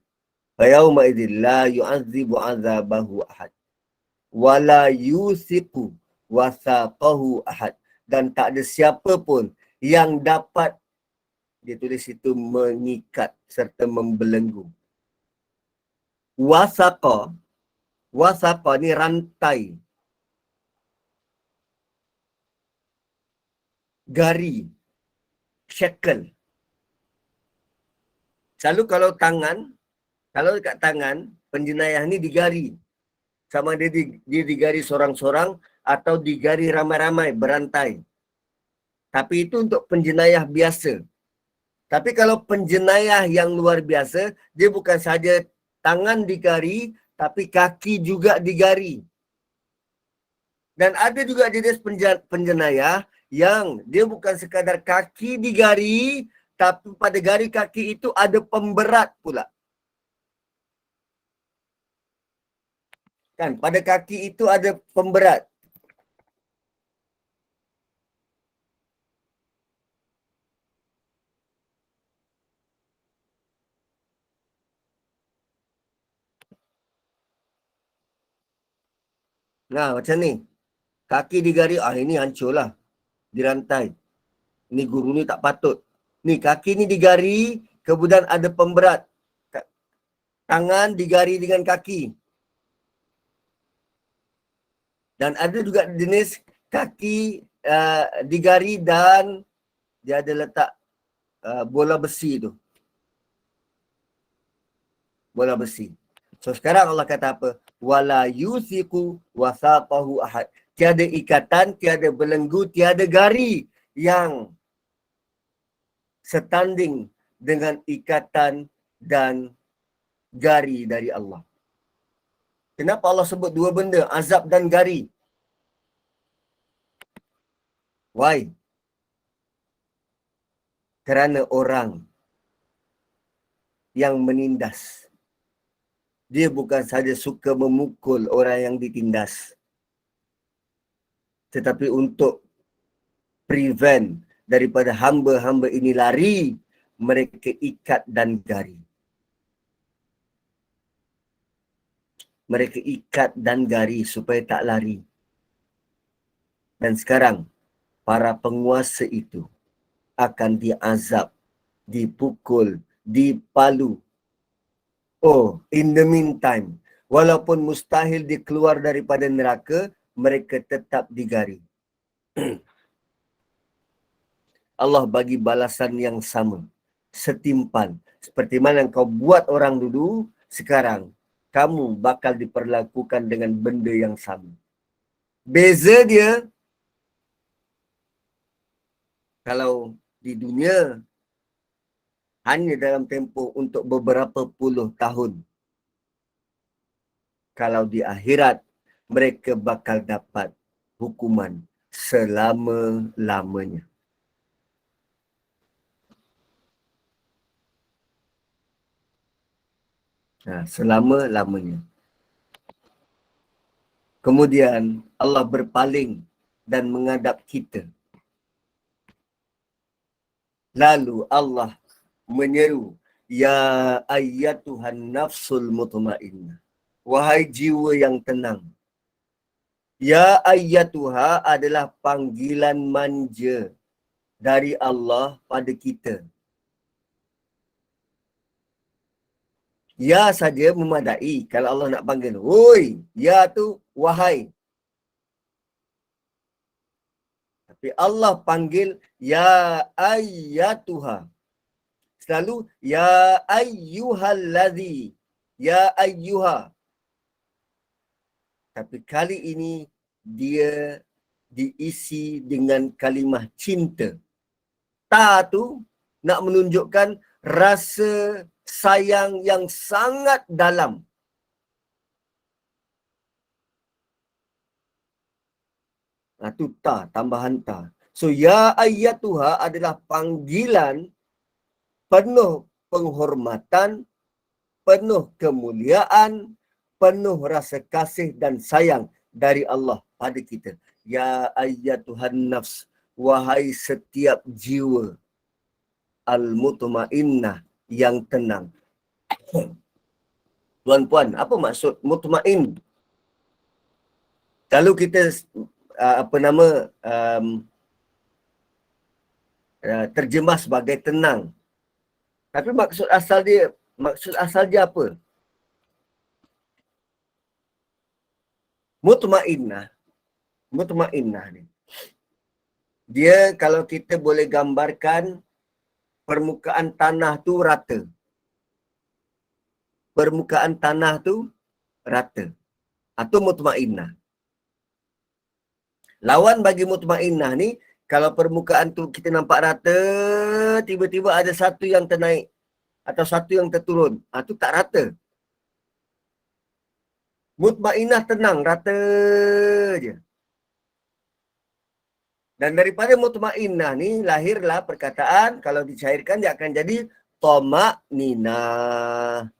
Fayauma idzil la yu'adzibu 'adzabahu ahad wala yuthiqu wathaqahu ahad. Dan tak ada siapa pun yang dapat, dia tulis itu, mengikat serta membelenggu. Wasaqa ni rantai, gari, shackle. Selalu kalau dekat tangan, penjenayah ni digari. Sama dia digari sorang-sorang atau digari ramai-ramai berantai. Tapi itu untuk penjenayah biasa. Tapi kalau penjenayah yang luar biasa, dia bukan saja tangan digari, tapi kaki juga digari. Dan ada juga jenis penjenayah yang dia bukan sekadar kaki digari, tapi pada gari kaki itu ada pemberat pula. Kan, pada kaki itu ada pemberat. Nah, macam ni. Kaki digari, ini hancurlah. Dirantai. Ni guru ni tak patut. Ni kaki ni digari, kemudian ada pemberat. Tangan digari dengan kaki. Dan ada juga jenis kaki digari dan dia ada letak bola besi tu. Bola besi. So sekarang Allah kata apa? Wala yuthiqu wathaqahu ahad. Tiada ikatan, tiada belenggu, tiada gari yang setanding dengan ikatan dan gari dari Allah. Kenapa Allah sebut dua benda, azab dan gari? Why? Kerana orang yang menindas, dia bukan saja suka memukul orang yang ditindas, tetapi untuk prevent daripada hamba-hamba ini lari, mereka ikat dan gari. Mereka ikat dan gari supaya tak lari. Dan sekarang, para penguasa itu akan diazab, dipukul, dipalu. Oh, in the meantime, walaupun mustahil dia keluar daripada neraka, mereka tetap digari. Allah bagi balasan yang sama. setimpal. Seperti mana kau buat orang dulu, sekarang kamu bakal diperlakukan dengan benda yang sama. Beza dia, kalau di dunia hanya dalam tempoh untuk beberapa puluh tahun. Kalau di akhirat, mereka bakal dapat hukuman selama-lamanya. Selama-lamanya. Kemudian Allah berpaling dan menghadap kita. Lalu Allah menyeru, ya ayyatuhan nafsul mutmainnah. Wahai jiwa yang tenang. Ya ayyatuha adalah panggilan manja dari Allah pada kita. Ya saja memadai kalau Allah nak panggil. Woi, ya tu wahai. Tapi Allah panggil ya ayyatuha. Selalu ya ayyuhallazi. Ya ayyuha. Tapi kali ini dia diisi dengan kalimah cinta. Ta tu nak menunjukkan rasa sayang yang sangat dalam. Tu ta, tambahan ta. So, ya ayyatuha adalah panggilan penuh penghormatan, penuh kemuliaan, penuh rasa kasih dan sayang dari Allah pada kita. Ya ayyatuhan nafs, wahai setiap jiwa al-mutmainnah yang tenang. Tuan-puan, apa maksud mutmain? Kalau kita terjemah sebagai tenang. Tapi maksud asal dia apa? Mutmainnah ni. Dia kalau kita boleh gambarkan permukaan tanah tu rata. Permukaan tanah tu rata. Atau mutmainnah. Lawan bagi mutmainnah ni, kalau permukaan tu kita nampak rata, tiba-tiba ada satu yang ternaik atau satu yang terturun. Tu tak rata. Mutmainnah tenang, rata je. Dan daripada mutmainnah ni lahirlah perkataan, kalau dicairkan dia akan jadi Toma'ninah.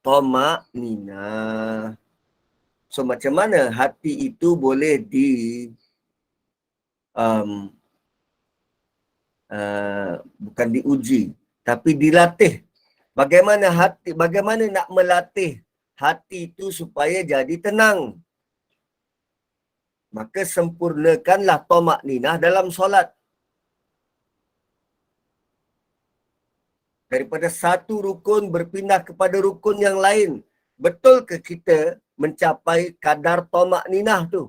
Toma'ninah. So macam mana hati itu boleh bukan diuji, tapi dilatih. Bagaimana nak melatih hati itu supaya jadi tenang? Maka sempurnakanlah toma'ninah dalam solat. Daripada satu rukun berpindah kepada rukun yang lain. Betul ke kita mencapai kadar toma'ninah tu?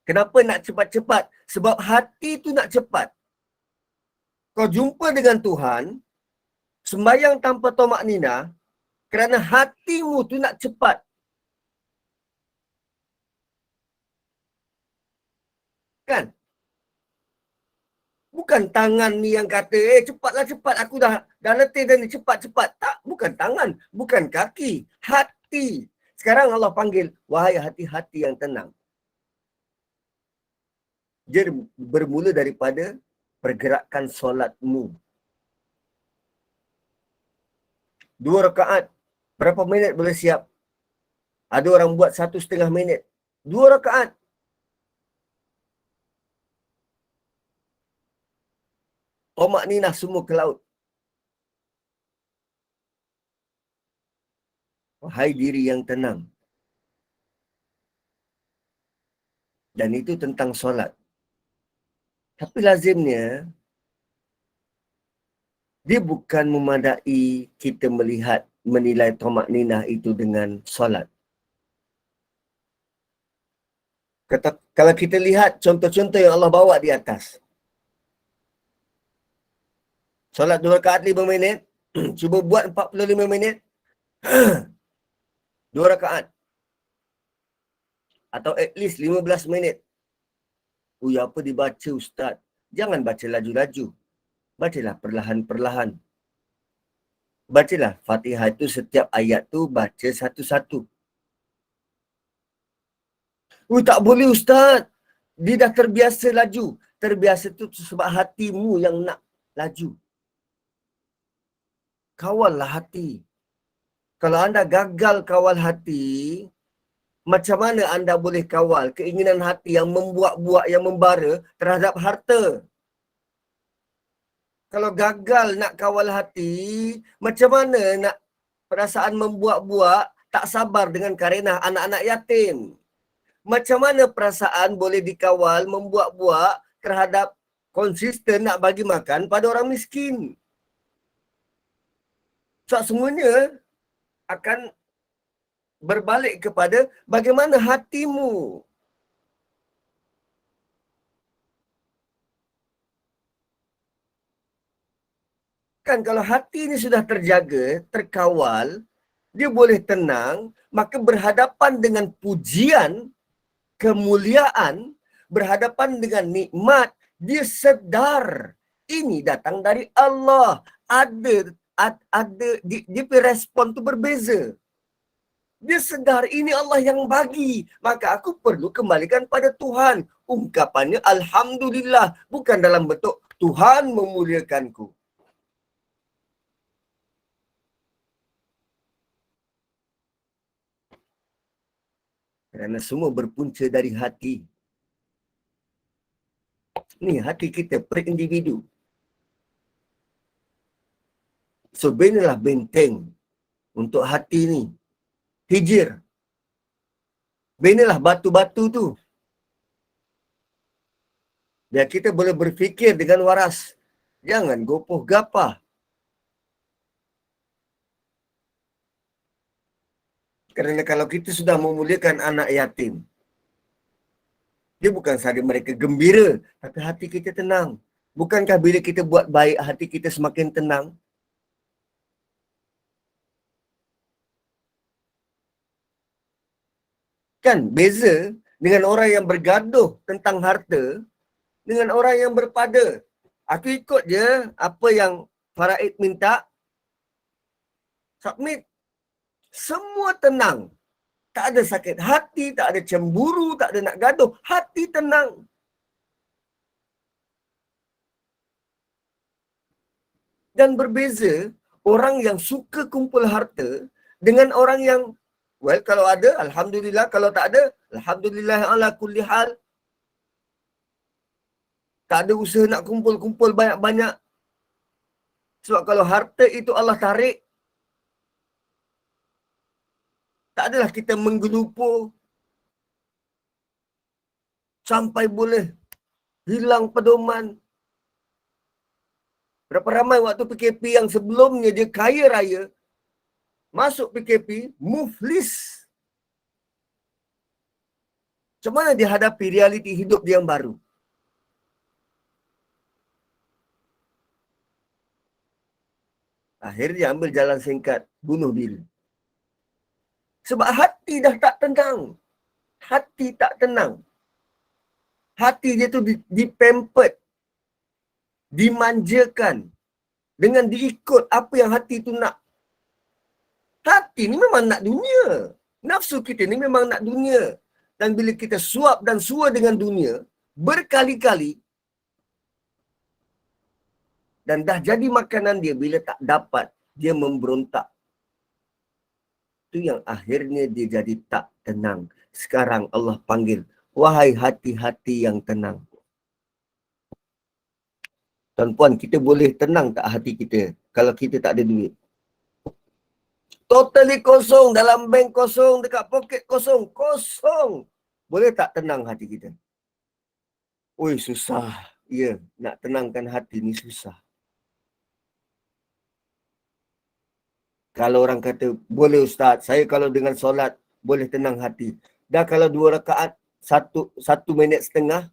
Kenapa nak cepat-cepat? Sebab hati tu nak cepat. Kau jumpa dengan Tuhan, sembahyang tanpa toma'ninah, kerana hatimu tu nak cepat. Kan? Bukan tangan ni yang kata, cepatlah cepat, aku dah letih dah ni, cepat-cepat. Tak, bukan tangan, bukan kaki, hati. Sekarang Allah panggil, wahai hati-hati yang tenang. Dia bermula daripada pergerakan solatmu. 2 rakaat, berapa minit boleh siap? Ada orang buat 1,5 minit. 2 rakaat. Toma'ninah semua ke laut. Wahai diri yang tenang. Dan itu tentang solat. Tapi lazimnya, dia bukan memadai kita menilai toma'ninah itu dengan solat. Kalau kita lihat contoh-contoh yang Allah bawa di atas. Solat 2 rakaat 5 minit. Cuba buat 45 minit. 2 rakaat. Atau at least 15 minit. Apa dibaca Ustaz? Jangan baca laju-laju. Bacalah perlahan-perlahan. Bacalah Fatihah itu setiap ayat tu baca satu-satu. Tak boleh Ustaz. Dia dah terbiasa laju. Terbiasa tu sebab hatimu yang nak laju. Kawallah hati. Kalau anda gagal kawal hati, macam mana anda boleh kawal keinginan hati yang membuak-buak, yang membara terhadap harta? Kalau gagal nak kawal hati, macam mana nak perasaan membuak-buak, tak sabar dengan karenah anak-anak yatim? Macam mana perasaan boleh dikawal membuak-buak terhadap konsisten nak bagi makan pada orang miskin? So, semuanya akan berbalik kepada bagaimana hatimu. Kan kalau hati ini sudah terjaga, terkawal, dia boleh tenang, maka berhadapan dengan pujian, kemuliaan, berhadapan dengan nikmat, dia sedar ini datang dari Allah. Dia respon tu berbeza. Dia sedar ini Allah yang bagi, maka aku perlu kembalikan pada Tuhan. Ungkapannya Alhamdulillah, bukan dalam bentuk Tuhan memuliakanku. Kerana semua berpunca dari hati. Ni hati kita per individu. So, binalah benteng untuk hati ni. Hijir. Binalah batu-batu tu. Biar kita boleh berfikir dengan waras. Jangan gopoh gapah. Kerana kalau kita sudah memuliakan anak yatim, dia bukan sahaja mereka gembira, tapi hati kita tenang. Bukankah bila kita buat baik, hati kita semakin tenang? Kan beza dengan orang yang bergaduh tentang harta dengan orang yang berpada. Aku ikut je apa yang Faraid minta, submit. Semua tenang. Tak ada sakit hati, tak ada cemburu, tak ada nak gaduh. Hati tenang. Dan berbeza orang yang suka kumpul harta dengan orang yang, kalau ada, Alhamdulillah. Kalau tak ada, Alhamdulillah ala kulli hal. Tak ada usaha nak kumpul-kumpul banyak-banyak. Sebab kalau harta itu Allah tarik, tak adalah kita menggelupur sampai boleh hilang pedoman. Berapa ramai waktu PKP yang sebelumnya dia kaya raya, masuk PKP, muflis. Macam mana dia hadapi realiti hidup dia yang baru? Akhirnya ambil jalan singkat, bunuh diri. Sebab hati dah tak tenang. Hati tak tenang. Hati dia tu dipampered, dimanjakan dengan diikut apa yang hati tu nak. Hati ni memang nak dunia. Nafsu kita ni memang nak dunia. Dan bila kita suap dan sua dengan dunia berkali-kali, dan dah jadi makanan dia, bila tak dapat, dia memberontak. Itu yang akhirnya dia jadi tak tenang. Sekarang Allah panggil, wahai hati-hati yang tenang. Tuan-puan, kita boleh tenang tak hati kita kalau kita tak ada duit? Totally kosong, dalam bank kosong, dekat poket kosong, kosong. Boleh tak tenang hati kita? Oi, susah. Ya, nak tenangkan hati ni susah. Kalau orang kata, boleh Ustaz, saya kalau dengan solat boleh tenang hati. Dah kalau 2 rakaat, 1 minit setengah,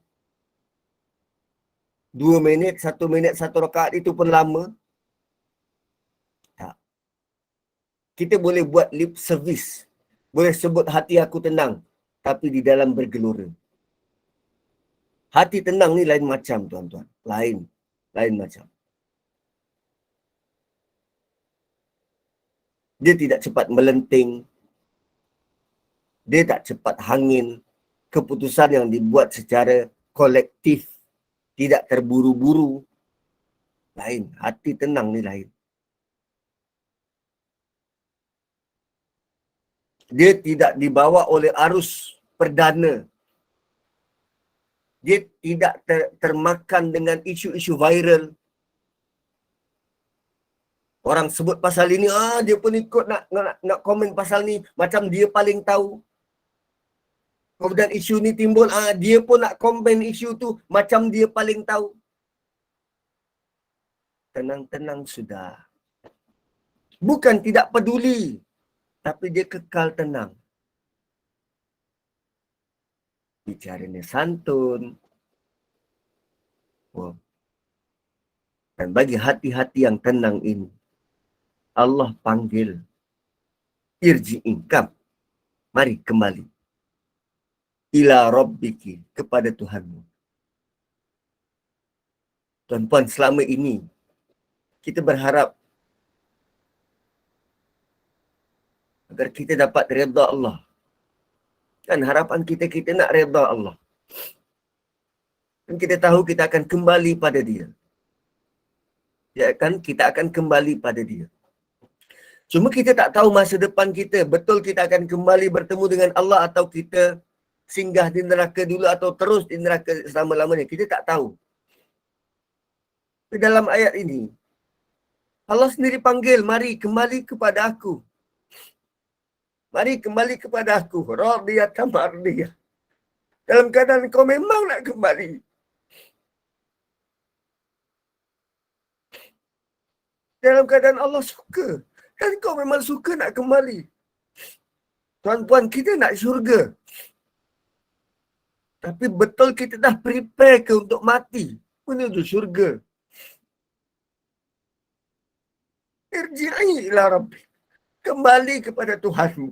2 minit, 1 minit, 1 rakaat itu pun lama. Kita boleh buat lip service. Boleh sebut hati aku tenang. Tapi di dalam bergelora. Hati tenang ni lain macam, tuan-tuan. Lain macam. Dia tidak cepat melenting. Dia tak cepat hangin. Keputusan yang dibuat secara kolektif. Tidak terburu-buru. Lain. Hati tenang ni lain. Dia tidak dibawa oleh arus perdana. Dia tidak termakan dengan isu-isu viral. Orang sebut pasal ini, dia pun ikut nak komen pasal ni. Macam dia paling tahu. Kemudian isu ni timbul, dia pun nak komen isu tu. Macam dia paling tahu. Tenang-tenang sudah. Bukan tidak peduli. Tapi dia kekal tenang. Bicaranya santun. Dan bagi hati-hati yang tenang ini, Allah panggil, irji'in, mari kembali. Ila rabbiki, kepada Tuhanmu. Tuan-tuan, selama ini, kita berharap agar kita dapat redha Allah. Kan harapan kita nak redha Allah. Dan kita tahu kita akan kembali pada Dia. Kita akan kembali pada Dia. Cuma kita tak tahu masa depan kita. Betul kita akan kembali bertemu dengan Allah atau kita singgah di neraka dulu atau terus di neraka selama-lamanya. Kita tak tahu. Di dalam ayat ini, Allah sendiri panggil, mari kembali kepada aku. Mari kembali kepada aku. Radiyatan mardiyah. Dalam keadaan kau memang nak kembali. Dalam keadaan Allah suka. Dan kau memang suka nak kembali. Tuan-tuan, kita nak syurga. Tapi betul kita dah prepare ke untuk mati menuju syurga. Irji'i ila Rabbi. Kembali kepada Tuhanmu.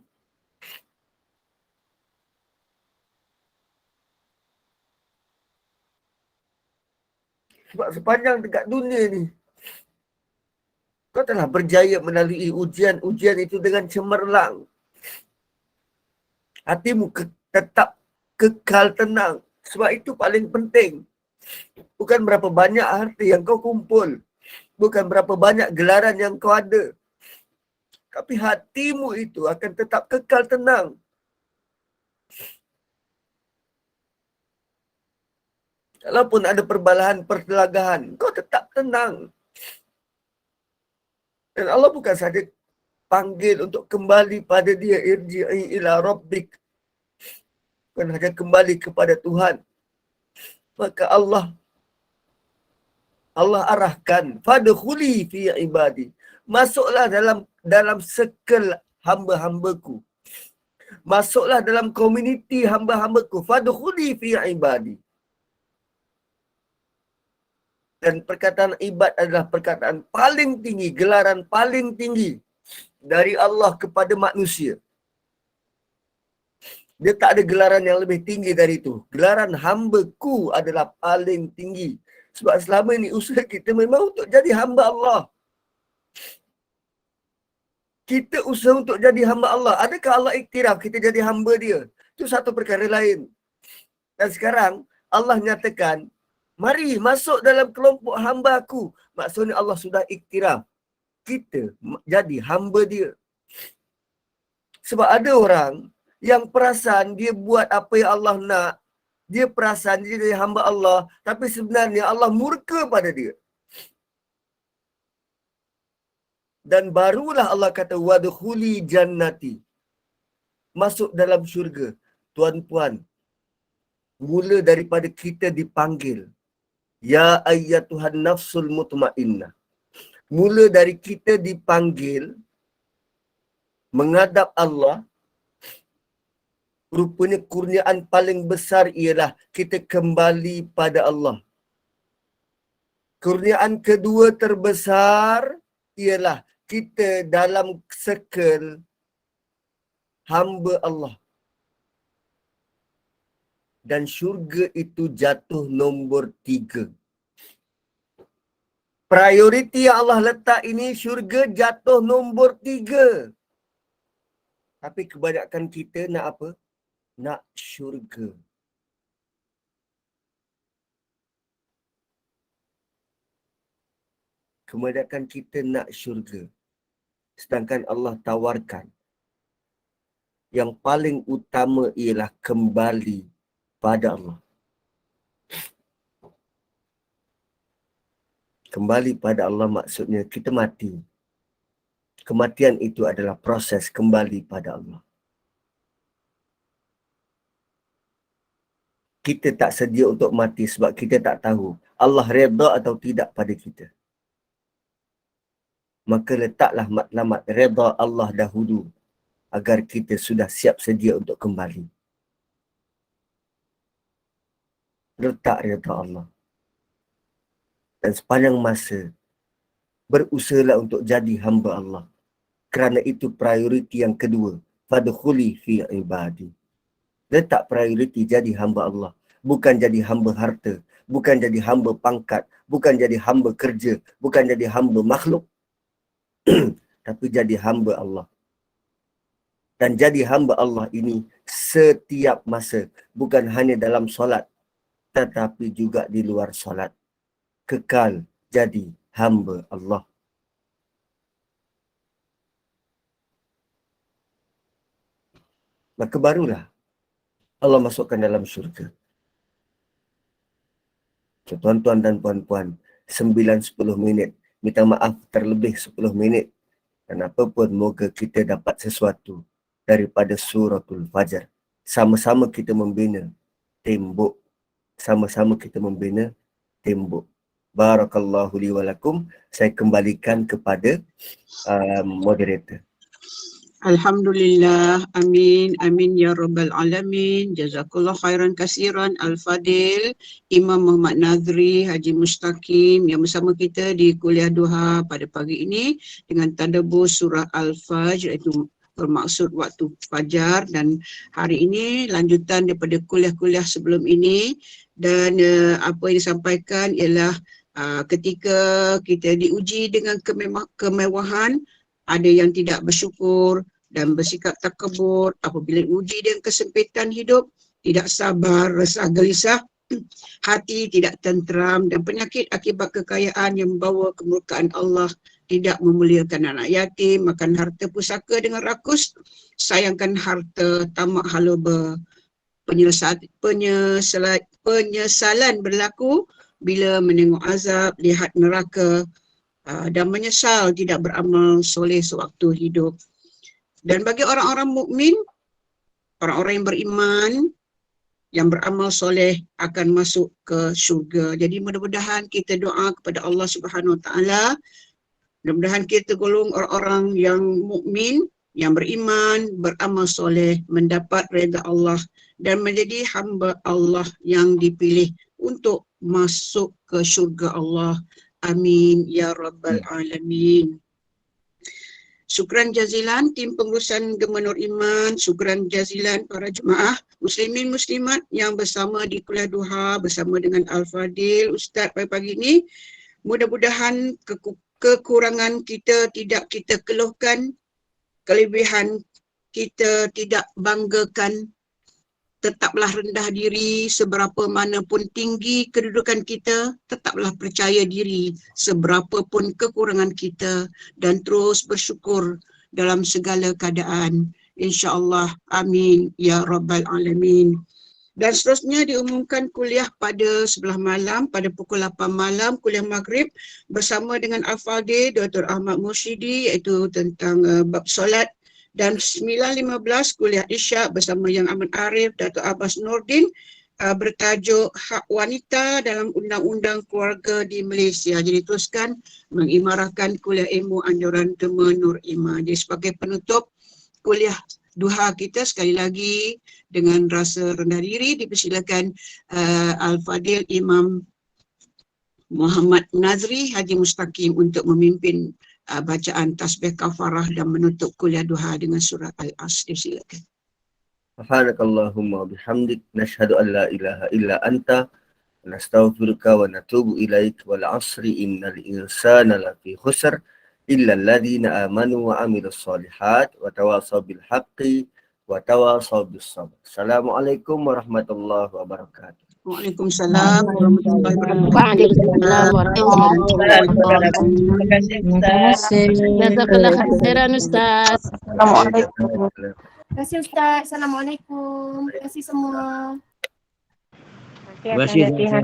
Sebab sepanjang dekat dunia ni, kau telah berjaya melalui ujian-ujian itu dengan cemerlang. Hatimu tetap kekal tenang. Sebab itu paling penting. Bukan berapa banyak harta yang kau kumpul. Bukan berapa banyak gelaran yang kau ada. Tapi hatimu itu akan tetap kekal tenang. Kalaupun ada perbalahan, pertelagahan, kau tetap tenang. Dan Allah bukan sahaja panggil untuk kembali pada Dia, irji'i ila rabbik. Bukan sahaja kembali kepada Tuhan. Maka Allah arahkan, fadkhuli fi ibadi. Masuklah dalam circle hamba-hambaku. Masuklah dalam komuniti hamba-hambaku. Fadkhuli fi ibadi. Dan perkataan ibad adalah perkataan paling tinggi, gelaran paling tinggi dari Allah kepada manusia. Dia tak ada gelaran yang lebih tinggi dari itu. Gelaran hamba-ku adalah paling tinggi. Sebab selama ini usaha kita memang untuk jadi hamba Allah. Kita usaha untuk jadi hamba Allah. Adakah Allah iktiraf kita jadi hamba Dia? Itu satu perkara lain. Dan sekarang Allah nyatakan, mari masuk dalam kelompok hamba aku. Maksudnya Allah sudah iktiraf kita jadi hamba Dia. Sebab ada orang yang perasan dia buat apa yang Allah nak. Dia perasan dia jadi hamba Allah. Tapi sebenarnya Allah murka pada dia. Dan barulah Allah kata, wadkhuli jannati. Masuk dalam syurga. Tuan-tuan, mula daripada kita dipanggil, ya ayyatuhan nafsul mutmainnah. Mula dari kita dipanggil menghadap Allah, rupanya kurniaan paling besar ialah kita kembali pada Allah. Kurniaan kedua terbesar ialah kita dalam circle hamba Allah. Dan syurga itu jatuh nombor 3. Prioriti yang Allah letak ini, syurga jatuh nombor 3. Tapi kebanyakan kita nak apa? Nak syurga. Kebanyakan kita nak syurga. Sedangkan Allah tawarkan yang paling utama ialah kembali pada Allah. Kembali pada Allah maksudnya kita mati. Kematian itu adalah proses kembali pada Allah. Kita tak sedia untuk mati sebab kita tak tahu Allah redha atau tidak pada kita. Maka letaklah matlamat redha Allah dahulu agar kita sudah siap sedia untuk kembali. Letak redha Allah. Dan sepanjang masa, berusahalah untuk jadi hamba Allah. Kerana itu prioriti yang kedua. Fadkhuli fi ibadi. Letak prioriti jadi hamba Allah. Bukan jadi hamba harta. Bukan jadi hamba pangkat. Bukan jadi hamba kerja. Bukan jadi hamba makhluk. Tapi jadi hamba Allah. Dan jadi hamba Allah ini setiap masa. Bukan hanya dalam solat. Tetapi juga di luar solat. Kekal jadi hamba Allah. Maka barulah Allah masukkan dalam syurga. So, tuan-tuan dan puan-puan, 9-10 minit. Minta maaf terlebih 10 minit. Dan apa pun, moga kita dapat sesuatu daripada suratul Fajar. Sama-sama kita membina tembok. Sama-sama kita membina tembok. Barakallahu li wa lakum. Saya kembalikan kepada moderator. Alhamdulillah, amin, amin ya rabbal alamin. Jazakallah khairan kasiran Al-Fadil Imam Muhammad Nazri Haji Mustaqim yang bersama kita di kuliah duha pada pagi ini dengan tadabbur surah Al-Fajr, iaitu bermaksud waktu fajar, dan hari ini lanjutan daripada kuliah-kuliah sebelum ini. Dan apa yang disampaikan ialah ketika kita diuji dengan kemewahan, ada yang tidak bersyukur dan bersikap takabur. Apabila diuji dengan kesempitan hidup, tidak sabar, resah gelisah, hati tidak tenteram, dan penyakit akibat kekayaan yang membawa kemurkaan Allah, tidak memuliakan anak yatim, makan harta pusaka dengan rakus, sayangkan harta, tamak haluba. Penyesalan berlaku bila menengok azab, lihat neraka, dan menyesal tidak beramal soleh sewaktu hidup. Dan bagi orang-orang mukmin, orang-orang yang beriman, yang beramal soleh akan masuk ke syurga. Jadi mudah-mudahan kita doa kepada Allah Subhanahu Wa Taala, mudah-mudahan kita golong orang-orang yang mukmin, yang beriman, beramal soleh, mendapat redha Allah dan menjadi hamba Allah yang dipilih untuk masuk ke syurga Allah. Amin ya rabbal alamin. Syukran jazilan tim pengurusan Gemah Nur Iman, syukran jazilan para jemaah muslimin muslimat yang bersama di kuliah duha bersama dengan Al-Fadil Ustaz pagi-pagi ini. Mudah-mudahan kekurangan kita tidak kita keluhkan, kelebihan kita tidak banggakan. Tetaplah rendah diri, seberapa mana pun tinggi kedudukan kita, tetaplah percaya diri seberapa pun kekurangan kita, dan terus bersyukur dalam segala keadaan. InsyaAllah, amin ya rabbal alamin. Dan seterusnya diumumkan kuliah pada sebelah malam, pada pukul 8 malam, kuliah maghrib bersama dengan Al-Fadil Dr. Ahmad Mursyidi, iaitu tentang bab solat. Dan 9.15 kuliah Isyak bersama Yang Amat Arif, Dato' Abbas Nordin, bertajuk Hak Wanita dalam Undang-Undang Keluarga di Malaysia. Jadi teruskan mengimarahkan kuliah ilmu anjuran Gemah Nur Iman. Jadi sebagai penutup kuliah duha kita, sekali lagi dengan rasa rendah diri dipersilakan Al-Fadil Imam Muhammad Nazri Haji Mustaqim untuk memimpin bacaan tasbih kafarah dan menutup kuliah duha dengan surah Al-Asr. Silakan. Subhanakallahumma bihamdik nashhadu an la ilaha illa anta nastaghfiruka wa natubu ilaik wal asri innal insana lafi khusr illa alladhina amanu wa amilus solihat wa tawasaw bil haqqi wa tawasaw bis sabr. Assalamualaikum warahmatullahi wabarakatuh. Waalaikumsalam warahmatullahi wabarakatuh. Waalaikumsalam warahmatullahi wabarakatuh. Terima kasih Ustaz. Jazakallah khairan Ustaz. Assalamualaikum. Terima kasih Ustaz. Assalamualaikum. Terima kasih semua. Terima kasih Ustaz.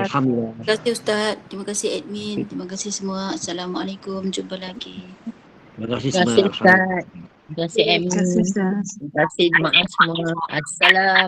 Alhamdulillah. Terima kasih Ustaz. Terima kasih admin. Terima kasih semua. Assalamualaikum. Jumpa lagi. Terima kasih Terima kasih semua. Ustaz. Terima kasih Amin. Terima kasih jemaah semua. Assalamualaikum.